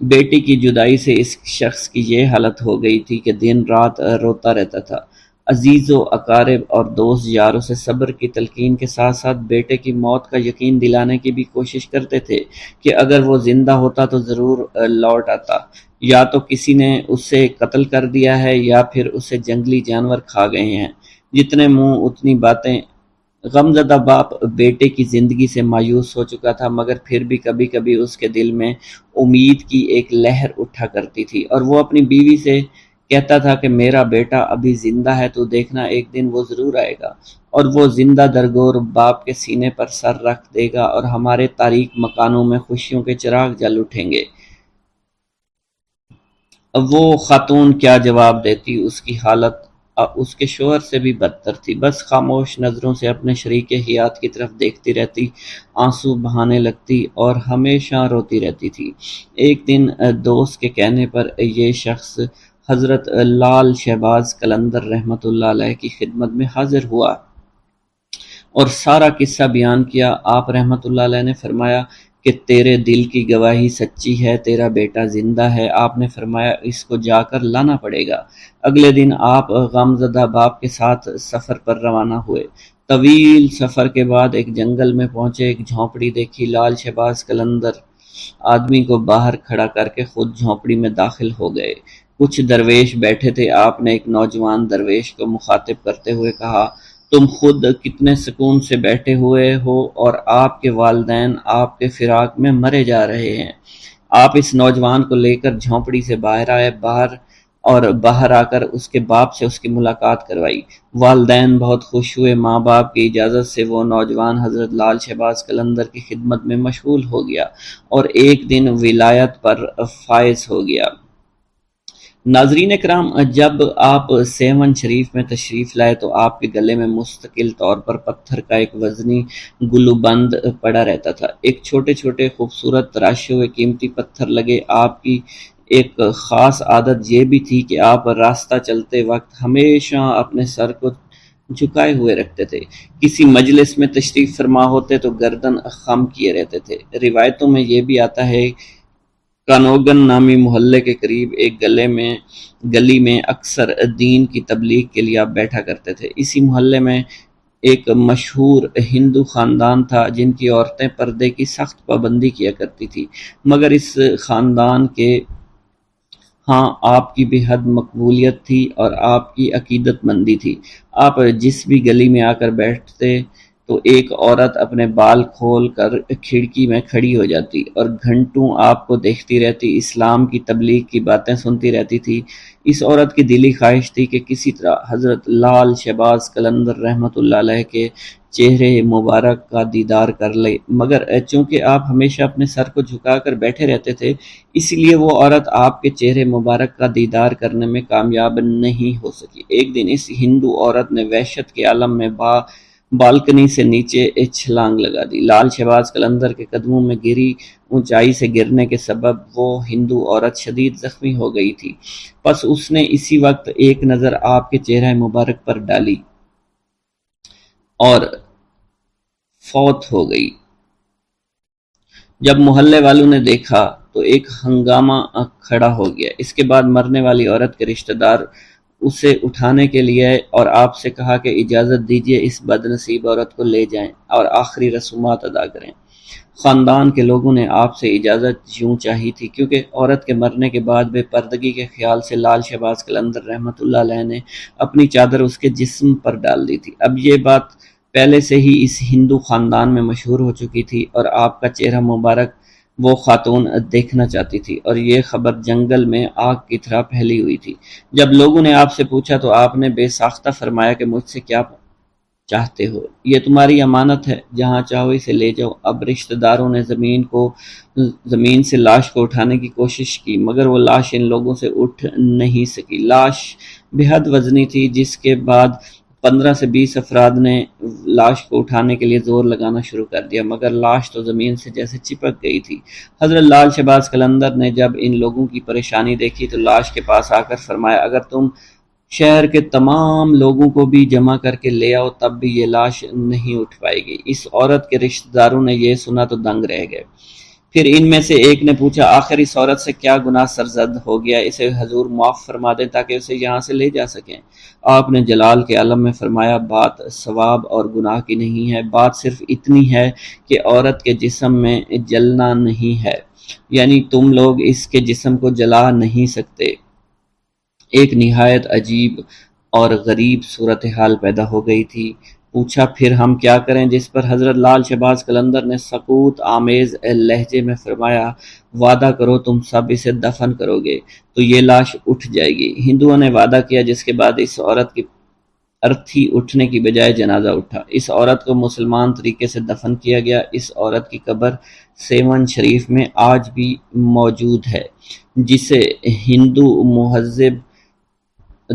بیٹی کی جدائی سے اس شخص کی یہ حالت ہو گئی تھی کہ دن رات روتا رہتا تھا۔ عزیز و اقارب اور دوست یاروں سے صبر کی تلقین کے ساتھ ساتھ بیٹے کی موت کا یقین دلانے کی بھی کوشش کرتے تھے کہ اگر وہ زندہ ہوتا تو ضرور لوٹ آتا، یا تو کسی نے اسے قتل کر دیا ہے یا پھر اسے جنگلی جانور کھا گئے ہیں۔ جتنے منہ اتنی باتیں۔ غمزدہ باپ بیٹے کی زندگی سے مایوس ہو چکا تھا، مگر پھر بھی کبھی کبھی اس کے دل میں امید کی ایک لہر اٹھا کرتی تھی، اور وہ اپنی بیوی سے کہتا تھا کہ میرا بیٹا ابھی زندہ ہے، تو دیکھنا ایک دن وہ ضرور آئے گا اور وہ زندہ درگور باپ کے سینے پر سر رکھ دے گا اور ہمارے تاریک مکانوں میں خوشیوں کے چراغ جل اٹھیں گے۔ وہ خاتون کیا جواب دیتی؟ اس کی حالت اس کے شوہر سے بھی بدتر تھی، بس خاموش نظروں سے اپنے شریک حیات کی طرف دیکھتی رہتی، آنسو بہانے لگتی اور ہمیشہ روتی رہتی تھی۔ ایک دن دوست کے کہنے پر یہ شخص حضرت لال شہباز قلندر رحمۃ اللہ علیہ کی خدمت میں حاضر ہوا اور سارا قصہ بیان کیا۔ آپ رحمۃ اللہ علیہ نے فرمایا کہ تیرے دل کی گواہی سچی ہے، تیرا بیٹا زندہ ہے۔ آپ نے فرمایا اس کو جا کر لانا پڑے گا۔ اگلے دن آپ غمزدہ باپ کے ساتھ سفر پر روانہ ہوئے۔ طویل سفر کے بعد ایک جنگل میں پہنچے، ایک جھونپڑی دیکھی۔ لال شہباز قلندر آدمی کو باہر کھڑا کر کے خود جھونپڑی میں داخل ہو گئے۔ کچھ درویش بیٹھے تھے۔ آپ نے ایک نوجوان درویش کو مخاطب کرتے ہوئے کہا، تم خود کتنے سکون سے بیٹھے ہوئے ہو اور آپ کے والدین آپ کے فراق میں مرے جا رہے ہیں۔ آپ اس نوجوان کو لے کر جھونپڑی سے باہر آئے، باہر آ کر اس کے باپ سے اس کی ملاقات کروائی۔ والدین بہت خوش ہوئے۔ ماں باپ کی اجازت سے وہ نوجوان حضرت لال شہباز قلندر کی خدمت میں مشغول ہو گیا اور ایک دن ولایت پر فائز ہو گیا۔ ناظرین کرام، جب آپ سیون شریف میں تشریف لائے تو آپ کے گلے میں مستقل طور پر پتھر کا ایک وزنی گلوبند پڑا رہتا تھا۔ ایک چھوٹے چھوٹے خوبصورت تراشے ہوئے قیمتی پتھر لگے۔ آپ کی ایک خاص عادت یہ بھی تھی کہ آپ راستہ چلتے وقت ہمیشہ اپنے سر کو جھکائے ہوئے رکھتے تھے۔ کسی مجلس میں تشریف فرما ہوتے تو گردن خم کیے رہتے تھے۔ روایتوں میں یہ بھی آتا ہے کانوگن نامی محلے کے قریب ایک گلی میں اکثر دین کی تبلیغ کے لیے آپ بیٹھا کرتے تھے۔ اسی محلے میں ایک مشہور ہندو خاندان تھا جن کی عورتیں پردے کی سخت پابندی کیا کرتی تھی، مگر اس خاندان کے ہاں، آپ کی بے حد مقبولیت تھی اور آپ کی عقیدت مندی تھی۔ آپ جس بھی گلی میں آ کر بیٹھتے تو ایک عورت اپنے بال کھول کر کھڑکی میں کھڑی ہو جاتی اور گھنٹوں آپ کو دیکھتی رہتی، اسلام کی تبلیغ کی باتیں سنتی رہتی تھی۔ اس عورت کی دلی خواہش تھی کہ کسی طرح حضرت لال شہباز قلندر رحمۃ اللہ علیہ کے چہرے مبارک کا دیدار کر لے، مگر چونکہ آپ ہمیشہ اپنے سر کو جھکا کر بیٹھے رہتے تھے، اس لیے وہ عورت آپ کے چہرے مبارک کا دیدار کرنے میں کامیاب نہیں ہو سکی۔ ایک دن اس ہندو عورت نے وحشت کے عالم میں بالکنی سے نیچے چھلانگ لگا دی۔ لال شہباز قلندر کے قدموں میں گری۔ اونچائی سے گرنے کے سبب وہ ہندو عورت شدید زخمی ہو گئی تھی، پس اس نے اسی وقت ایک نظر آپ کے چہرہ مبارک پر ڈالی اور فوت ہو گئی۔ جب محلے والوں نے دیکھا تو ایک ہنگامہ کھڑا ہو گیا۔ اس کے بعد مرنے والی عورت کے رشتہ دار اسے اٹھانے کے لیے آئے اور آپ سے کہا کہ اجازت دیجیے اس بد نصیب عورت کو لے جائیں اور آخری رسومات ادا کریں۔ خاندان کے لوگوں نے آپ سے اجازت یوں چاہی تھی کیونکہ عورت کے مرنے کے بعد بے پردگی کے خیال سے لال شہباز قلندر رحمۃ اللہ علیہ نے اپنی چادر اس کے جسم پر ڈال دی تھی۔ اب یہ بات پہلے سے ہی اس ہندو خاندان میں مشہور ہو چکی تھی اور آپ کا چہرہ مبارک وہ خاتون دیکھنا چاہتی تھی، اور یہ خبر جنگل میں آگ کی طرح پھیلی ہوئی تھی۔ جب لوگوں نے آپ سے پوچھا تو آپ نے بے ساختہ فرمایا کہ مجھ سے کیا چاہتے ہو، یہ تمہاری امانت ہے، جہاں چاہو اسے لے جاؤ۔ اب رشتہ داروں نے زمین سے لاش کو اٹھانے کی کوشش کی، مگر وہ لاش ان لوگوں سے اٹھ نہیں سکی۔ لاش بے حد وزنی تھی، جس کے بعد 15 سے 20 افراد نے لاش کو اٹھانے کے لیے زور لگانا شروع کر دیا، مگر لاش تو زمین سے جیسے چپک گئی تھی۔ حضرت لال شہباز قلندر نے جب ان لوگوں کی پریشانی دیکھی تو لاش کے پاس آ کر فرمایا، اگر تم شہر کے تمام لوگوں کو بھی جمع کر کے لے آؤ تب بھی یہ لاش نہیں اٹھ پائے گی۔ اس عورت کے رشتہ داروں نے یہ سنا تو دنگ رہ گئے۔ پھر ان میں سے ایک نے پوچھا، آخر اس عورت سے کیا گناہ سرزد ہو گیا، اسے حضور معاف فرما دیں تاکہ اسے یہاں سے لے جا سکیں۔ آپ نے جلال کے عالم میں فرمایا، بات ثواب اور گناہ کی نہیں ہے، بات صرف اتنی ہے کہ عورت کے جسم میں جلنا نہیں ہے، یعنی تم لوگ اس کے جسم کو جلا نہیں سکتے۔ ایک نہایت عجیب اور غریب صورتحال پیدا ہو گئی تھی۔ پوچھا، پھر ہم کیا کریں؟ جس پر حضرت لال شہباز قلندر نے سکوت آمیز لہجے میں فرمایا، وعدہ کرو تم سب اسے دفن کرو گے تو یہ لاش اٹھ جائے گی۔ ہندوؤں نے وعدہ کیا، جس کے بعد اس عورت کی ارتھی اٹھنے کی بجائے جنازہ اٹھا۔ اس عورت کو مسلمان طریقے سے دفن کیا گیا۔ اس عورت کی قبر سیون شریف میں آج بھی موجود ہے، جسے ہندو مہذب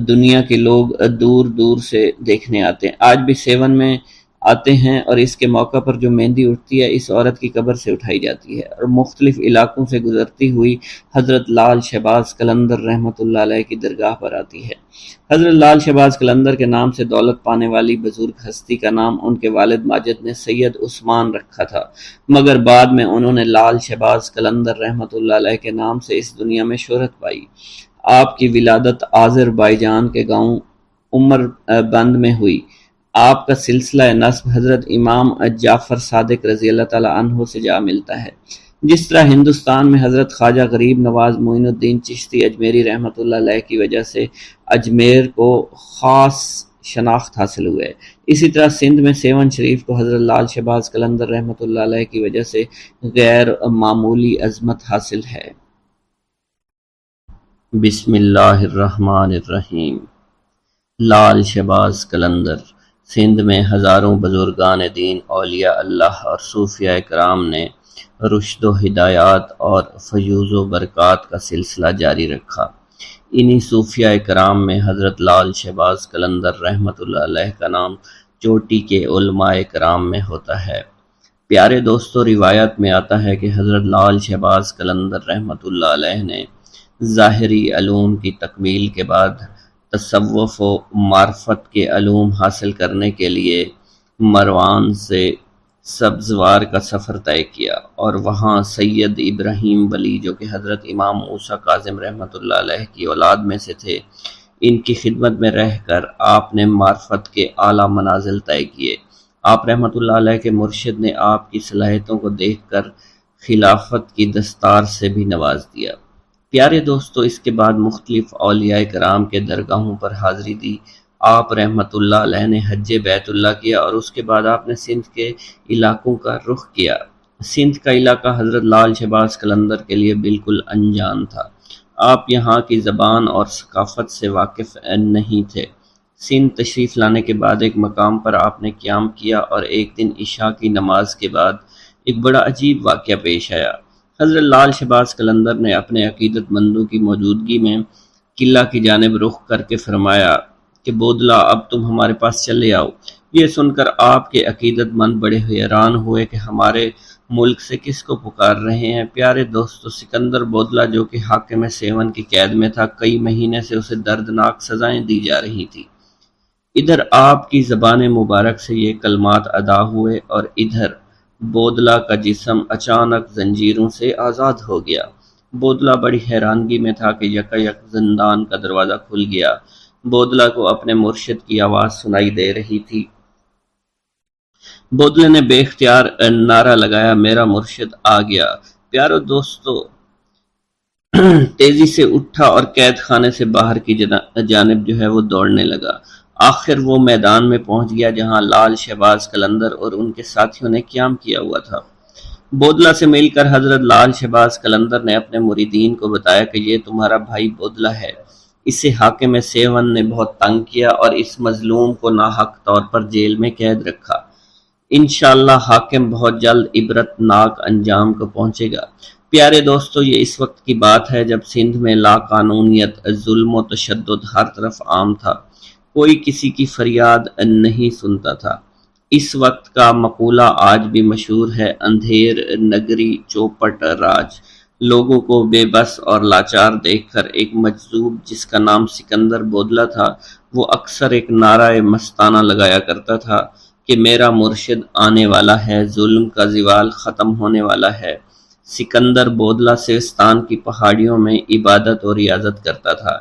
دنیا کے لوگ دور دور سے دیکھنے آتے ہیں۔ آج بھی سیون میں آتے ہیں اور اس کے موقع پر جو مہندی اٹھتی ہے اس عورت کی قبر سے اٹھائی جاتی ہے اور مختلف علاقوں سے گزرتی ہوئی حضرت لال شہباز قلندر رحمۃ اللہ علیہ کی درگاہ پر آتی ہے۔ حضرت لال شہباز قلندر کے نام سے دولت پانے والی بزرگ ہستی کا نام ان کے والد ماجد نے سید عثمان رکھا تھا، مگر بعد میں انہوں نے لال شہباز قلندر رحمۃ اللہ علیہ کے نام سے اس دنیا میں شہرت پائی۔ آپ کی ولادت آذربائیجان کے گاؤں عمر بند میں ہوئی۔ آپ کا سلسلہ نسب حضرت امام جعفر صادق رضی اللہ تعالیٰ عنہ سے جا ملتا ہے۔ جس طرح ہندوستان میں حضرت خواجہ غریب نواز معین الدین چشتی اجمیری رحمۃ اللہ علیہ کی وجہ سے اجمیر کو خاص شناخت حاصل ہوئے، اسی طرح سندھ میں سیون شریف کو حضرت لال شہباز قلندر رحمۃ اللہ علیہ کی وجہ سے غیر معمولی عظمت حاصل ہے۔ بسم اللہ الرحمن الرحیم۔ لال شہباز قلندر سندھ میں ہزاروں بزرگان دین، اولیاء اللہ اور صوفیاء کرام نے رشد و ہدایات اور فیوز و برکات کا سلسلہ جاری رکھا۔ انہی صوفیاء کرام میں حضرت لال شہباز قلندر رحمۃ اللہ علیہ کا نام چوٹی کے علماء کرام میں ہوتا ہے۔ پیارے دوستو، روایت میں آتا ہے کہ حضرت لال شہباز قلندر رحمۃ اللہ علیہ نے ظاہری علوم کی تکمیل کے بعد تصوف و معرفت کے علوم حاصل کرنے کے لیے مروان سے سبزوار کا سفر طے کیا اور وہاں سید ابراہیم ولی، جو کہ حضرت امام موسیٰ کاظم رحمۃ اللہ علیہ کی اولاد میں سے تھے، ان کی خدمت میں رہ کر آپ نے معرفت کے اعلیٰ منازل طے کیے۔ آپ رحمۃ اللہ علیہ کے مرشد نے آپ کی صلاحیتوں کو دیکھ کر خلافت کی دستار سے بھی نواز دیا۔ پیارے دوستو، اس کے بعد مختلف اولیاء کرام کے درگاہوں پر حاضری دی۔ آپ رحمت اللہ علیہ نے حج بیت اللہ کیا اور اس کے بعد آپ نے سندھ کے علاقوں کا رخ کیا۔ سندھ کا علاقہ حضرت لال شہباز قلندر کے لیے بالکل انجان تھا۔ آپ یہاں کی زبان اور ثقافت سے واقف نہیں تھے۔ سندھ تشریف لانے کے بعد ایک مقام پر آپ نے قیام کیا اور ایک دن عشاء کی نماز کے بعد ایک بڑا عجیب واقعہ پیش آیا۔ حضرت لال شہباز قلندر نے اپنے عقیدت مندوں کی موجودگی میں قلعہ کی جانب رخ کر کے فرمایا کہ بودلہ، اب تم ہمارے پاس چلے آؤ۔ یہ سن کر آپ کے عقیدت مند بڑے حیران ہوئے کہ ہمارے ملک سے کس کو پکار رہے ہیں۔ پیارے دوستو، سکندر بودلہ جو کہ حاکم سیون کی قید میں تھا، کئی مہینے سے اسے دردناک سزائیں دی جا رہی تھی۔ ادھر آپ کی زبان مبارک سے یہ کلمات ادا ہوئے اور ادھر بودلہ کا جسم اچانک زنجیروں سے آزاد ہو گیا۔ بودلہ بڑی حیرانگی میں تھا کہ یکایک زندان کا دروازہ کھل گیا۔ بودلہ کو اپنے مرشد کی آواز سنائی دے رہی تھی۔ بودلے نے بے اختیار نعرہ لگایا، میرا مرشد آ گیا۔ پیارو دوستو، تیزی سے اٹھا اور قید خانے سے باہر کی جانب جو ہے وہ دوڑنے لگا۔ آخر وہ میدان میں پہنچ گیا جہاں لال شہباز قلندر اور ان کے ساتھیوں نے قیام کیا ہوا تھا۔ بودلہ سے مل کر حضرت لال شہباز قلندر نے اپنے مریدین کو بتایا کہ یہ تمہارا بھائی بودلہ ہے۔ اسے حاکم سیون نے بہت تنگ کیا اور اس مظلوم کو ناحق طور پر جیل میں قید رکھا۔ انشاءاللہ حاکم بہت جلد عبرت ناک انجام کو پہنچے گا۔ پیارے دوستو، یہ اس وقت کی بات ہے جب سندھ میں لا قانونیت، ظلم و تشدد ہر طرف عام تھا۔ کوئی کسی کی فریاد نہیں سنتا تھا۔ اس وقت کا مقولہ آج بھی مشہور ہے، اندھیر نگری چوپٹ راج۔ لوگوں کو بے بس اور لاچار دیکھ کر ایک مجذوب جس کا نام سکندر بودلہ تھا، وہ اکثر ایک نعرہ مستانہ لگایا کرتا تھا کہ میرا مرشد آنے والا ہے، ظلم کا زوال ختم ہونے والا ہے۔ سکندر بودلہ سیستان کی پہاڑیوں میں عبادت اور ریاضت کرتا تھا۔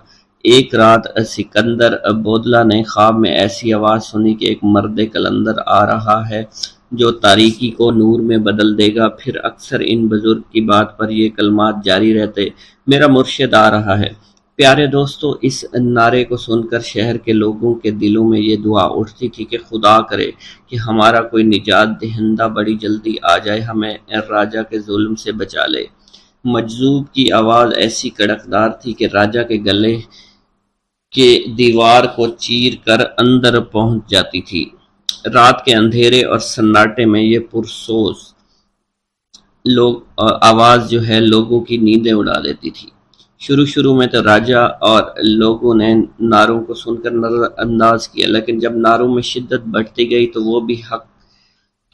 ایک رات سکندر بودلہ نے خواب میں ایسی آواز سنی کہ ایک مرد قلندر آ رہا ہے جو تاریکی کو نور میں بدل دے گا۔ پھر اکثر ان بزرگ کی بات پر یہ کلمات جاری رہتے، میرا مرشد آ رہا ہے۔ پیارے دوستو، اس نعرے کو سن کر شہر کے لوگوں کے دلوں میں یہ دعا اٹھتی تھی کہ خدا کرے کہ ہمارا کوئی نجات دہندہ بڑی جلدی آ جائے، ہمیں راجہ کے ظلم سے بچا لے۔ مجذوب کی آواز ایسی کڑکدار تھی کہ راجہ کے گلے کے دیوار کو چیر کر اندر پہنچ جاتی تھی۔ رات کے اندھیرے اور سناٹے میں یہ پرسوز آواز جو ہے لوگوں کی نیندیں اڑا دیتی تھی۔ شروع میں تو راجہ اور لوگوں نے نعروں کو سن کر نظر انداز کیا، لیکن جب نعروں میں شدت بڑھتی گئی تو وہ بھی حق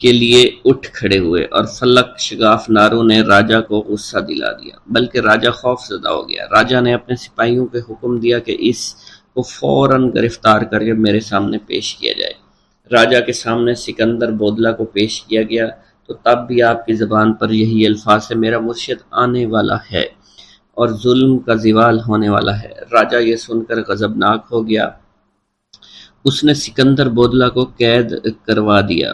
کے لیے اٹھ کھڑے ہوئے اور فلک شگاف نعروں نے راجہ کو غصہ دلا دیا، بلکہ راجہ خوف زدہ ہو گیا۔ راجہ نے اپنے سپاہیوں کو حکم دیا کہ اس کو فوراً گرفتار کر کے میرے سامنے پیش کیا جائے۔ راجہ کے سامنے سکندر بودلہ کو پیش کیا گیا تو تب بھی آپ کی زبان پر یہی الفاظ سے میرا مرشد آنے والا ہے اور ظلم کا زوال ہونے والا ہے۔ راجہ یہ سن کر غضبناک ہو گیا۔ اس نے سکندر بودلہ کو قید کروا دیا،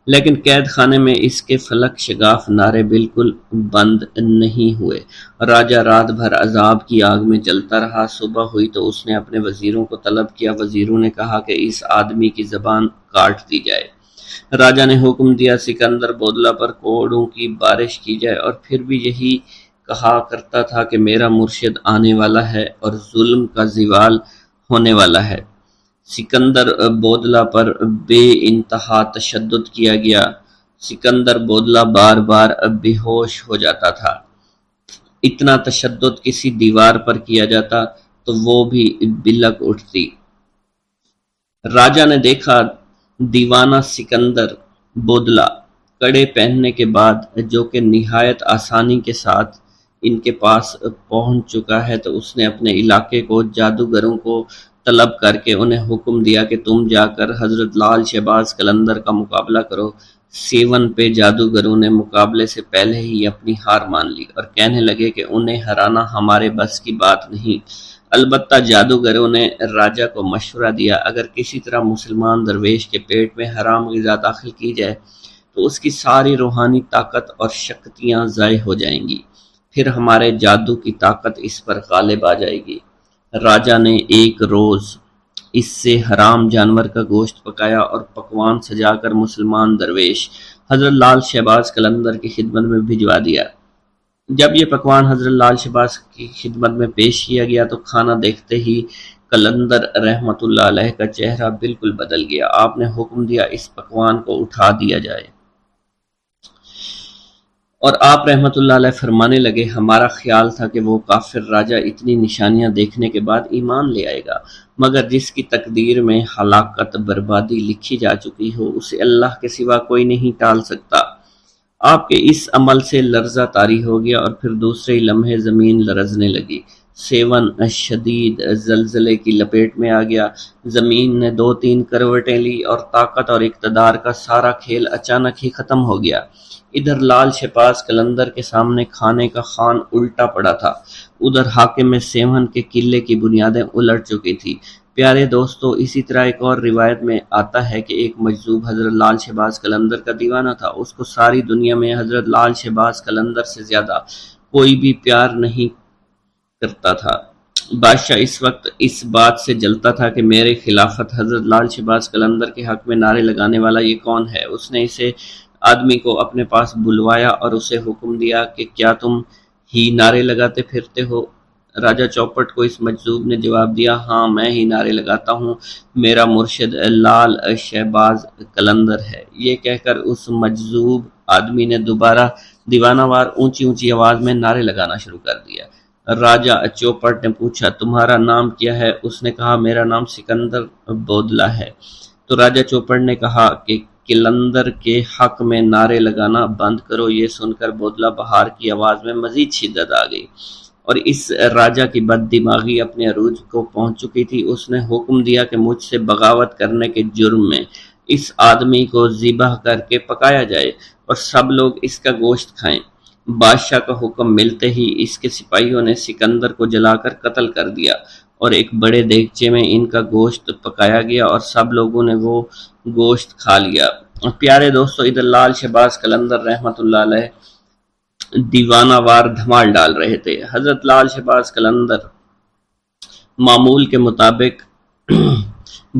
لیکن قید خانے میں اس کے فلک شگاف نعرے بالکل بند نہیں ہوئے۔ راجہ رات بھر عذاب کی آگ میں جلتا رہا۔ صبح ہوئی تو اس نے اپنے وزیروں کو طلب کیا۔ وزیروں نے کہا کہ اس آدمی کی زبان کاٹ دی جائے۔ راجہ نے حکم دیا سکندر بودلہ پر کوڑوں کی بارش کی جائے، اور پھر بھی یہی کہا کرتا تھا کہ میرا مرشد آنے والا ہے اور ظلم کا زوال ہونے والا ہے۔ سکندر بودلہ پر بے انتہا تشدد کیا گیا۔ سکندر بودلہ بار بار بے ہوش ہو جاتا تھا۔ اتنا تشدد کسی دیوار پر کیا جاتا تو وہ بھی بلک اٹھتی۔ راجہ نے دیکھا دیوانہ سکندر بودلہ کڑے پہننے کے بعد جو کہ نہایت آسانی کے ساتھ ان کے پاس پہنچ چکا ہے، تو اس نے اپنے علاقے کو جادوگروں کو طلب کر کے انہیں حکم دیا کہ تم جا کر حضرت لال شہباز قلندر کا مقابلہ کرو۔ سیون پہ جادوگروں نے مقابلے سے پہلے ہی اپنی ہار مان لی اور کہنے لگے کہ انہیں ہرانا ہمارے بس کی بات نہیں۔ البتہ جادوگروں نے راجہ کو مشورہ دیا، اگر کسی طرح مسلمان درویش کے پیٹ میں حرام غذا داخل کی جائے تو اس کی ساری روحانی طاقت اور شکتیاں ضائع ہو جائیں گی۔ پھر ہمارے جادو کی طاقت اس پر غالب آ جائے گی۔ راجا نے ایک روز اس سے حرام جانور کا گوشت پکایا اور پکوان سجا کر مسلمان درویش حضرت لال شہباز قلندر کی خدمت میں بھجوا دیا۔ جب یہ پکوان حضرت لال شہباز کی خدمت میں پیش کیا گیا تو کھانا دیکھتے ہی قلندر رحمت اللہ علیہ کا چہرہ بالکل بدل گیا۔ آپ نے حکم دیا اس پکوان کو اٹھا دیا جائے، اور آپ رحمت اللہ علیہ فرمانے لگے، ہمارا خیال تھا کہ وہ کافر راجہ اتنی نشانیاں دیکھنے کے بعد ایمان لے آئے گا، مگر جس کی تقدیر میں ہلاکت بربادی لکھی جا چکی ہو اسے اللہ کے سوا کوئی نہیں ٹال سکتا۔ آپ کے اس عمل سے لرزہ طاری ہو گیا اور پھر دوسرے لمحے زمین لرزنے لگی۔ سیون شدید زلزلے کی لپیٹ میں آ گیا۔ زمین نے 2-3 کروٹیں لی اور طاقت اور اقتدار کا سارا کھیل اچانک ہی ختم ہو گیا۔ ادھر لال شہباز قلندر کے سامنے کھانے کا خوان الٹا پڑا تھا، ادھر حاکم سیون کے قلعے کی بنیادیں الٹ چکی تھی۔ پیارے دوستو، اسی طرح ایک اور روایت میں آتا ہے کہ ایک مجذوب حضرت لال شہباز قلندر کا دیوانہ تھا۔ اس کو ساری دنیا میں حضرت لال شہباز قلندر سے زیادہ کوئی بھی پیار نہیں کرتا تھا۔ بادشاہ اس وقت اس بات سے جلتا تھا کہ میرے خلافت حضرت لال شہباز قلندر کے حق میں نعرے لگانے والا یہ کون ہے۔ اس نے اسے آدمی کو اپنے پاس بلوایا اور اسے حکم دیا کہ کیا تم ہی نعرے لگاتے پھرتے ہو؟ راجہ چوپٹ کو اس مجذوب نے جواب دیا، ہاں میں ہی نعرے لگاتا ہوں، میرا مرشد لال شہباز قلندر ہے۔ یہ کہہ کر اس مجذوب آدمی نے دوبارہ دیوانہ وار اونچی اونچی آواز میں نعرے لگانا شروع کر دیا۔ راجہ چوپٹ نے پوچھا، تمہارا نام کیا ہے؟ اس نے کہا، میرا نام سکندر بودلہ ہے۔ تو راجہ چوپٹ نے کہا کہ قلندر کے حق میں نعرے لگانا بند کرو۔ یہ سن کر بودلہ بہار کی آواز میں مزید شدت آ گئی اور اس راجہ کی بد دماغی اپنے عروج کو پہنچ چکی تھی۔ اس نے حکم دیا کہ مجھ سے بغاوت کرنے کے جرم میں اس آدمی کو ذبح کر کے پکایا جائے اور سب لوگ اس کا گوشت کھائیں۔ بادشاہ کا حکم ملتے ہی اس کے سپاہیوں نے سکندر کو جلا کر قتل کر دیا اور ایک بڑے دیگچے میں ان کا گوشت پکایا گیا اور سب لوگوں نے وہ گوشت کھا لیا۔ پیارے دوستو، ادھر لال شہباز قلندر رحمت اللہ علیہ دیوانہ وار دھمال ڈال رہے تھے۔ حضرت لال شہباز قلندر معمول کے مطابق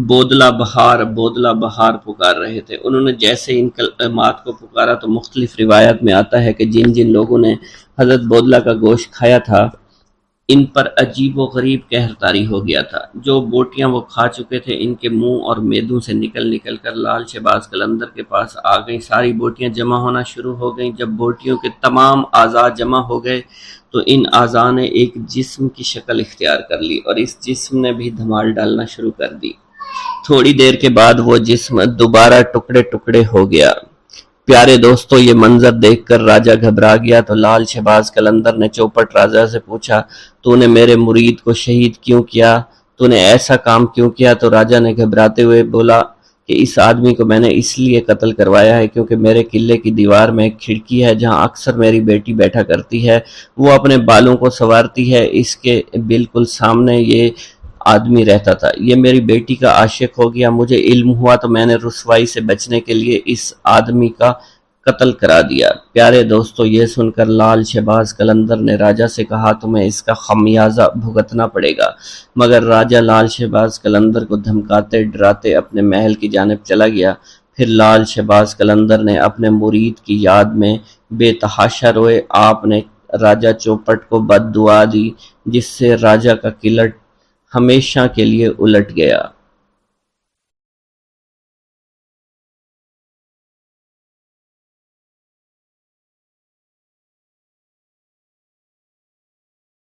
بودلہ بہار پکار رہے تھے۔ انہوں نے جیسے ان کلمات کو پکارا تو مختلف روایات میں آتا ہے کہ جن جن لوگوں نے حضرت بودلہ کا گوشت کھایا تھا ان پر عجیب و غریب قہر طاری ہو گیا تھا۔ جو بوٹیاں وہ کھا چکے تھے ان کے منہ اور میدوں سے نکل کر لال شہباز قلندر کے پاس آ گئیں۔ ساری بوٹیاں جمع ہونا شروع ہو گئیں۔ جب بوٹیوں کے تمام اعضاء جمع ہو گئے تو ان اعضاء نے ایک جسم کی شکل اختیار کر لی اور اس جسم نے بھی دھمال ڈالنا شروع کر دی۔ تھوڑی دیر کے بعد وہ جسم دوبارہ ٹکڑے ٹکڑے ہو گیا۔ پیارے دوستو، یہ منظر دیکھ کر راجہ گھبرا گیا تو لال شہباز قلندر نے چوپٹ راجہ سے پوچھا، تو نے میرے مرید کو شہید کیوں کیا؟ تو نے ایسا کام کیوں کیا؟ تو راجہ نے گھبراتے ہوئے بولا کہ اس آدمی کو میں نے اس لیے قتل کروایا ہے کیونکہ میرے قلعے کی دیوار میں ایک کھڑکی ہے جہاں اکثر میری بیٹی بیٹھا کرتی ہے، وہ اپنے بالوں کو سنوارتی ہے، اس کے بالکل سامنے یہ آدمی رہتا تھا۔ یہ میری بیٹی کا عاشق ہو گیا، مجھے علم ہوا تو میں نے رسوائی سے بچنے کے لیے اس آدمی کا قتل کرا دیا۔ پیارے دوستو، یہ سن کر لال شہباز قلندر نے راجہ سے کہا، تمہیں اس کا خمیازہ بھگتنا پڑے گا، مگر راجہ لال شہباز قلندر کو دھمکاتے ڈراتے اپنے محل کی جانب چلا گیا۔ پھر لال شہباز قلندر نے اپنے مرید کی یاد میں بے تحاشا روئے۔ آپ نے راجہ چوپٹ کو بد دعا دی جس سے راجہ کا قلعہ ہمیشہ کے لیے الٹ گیا۔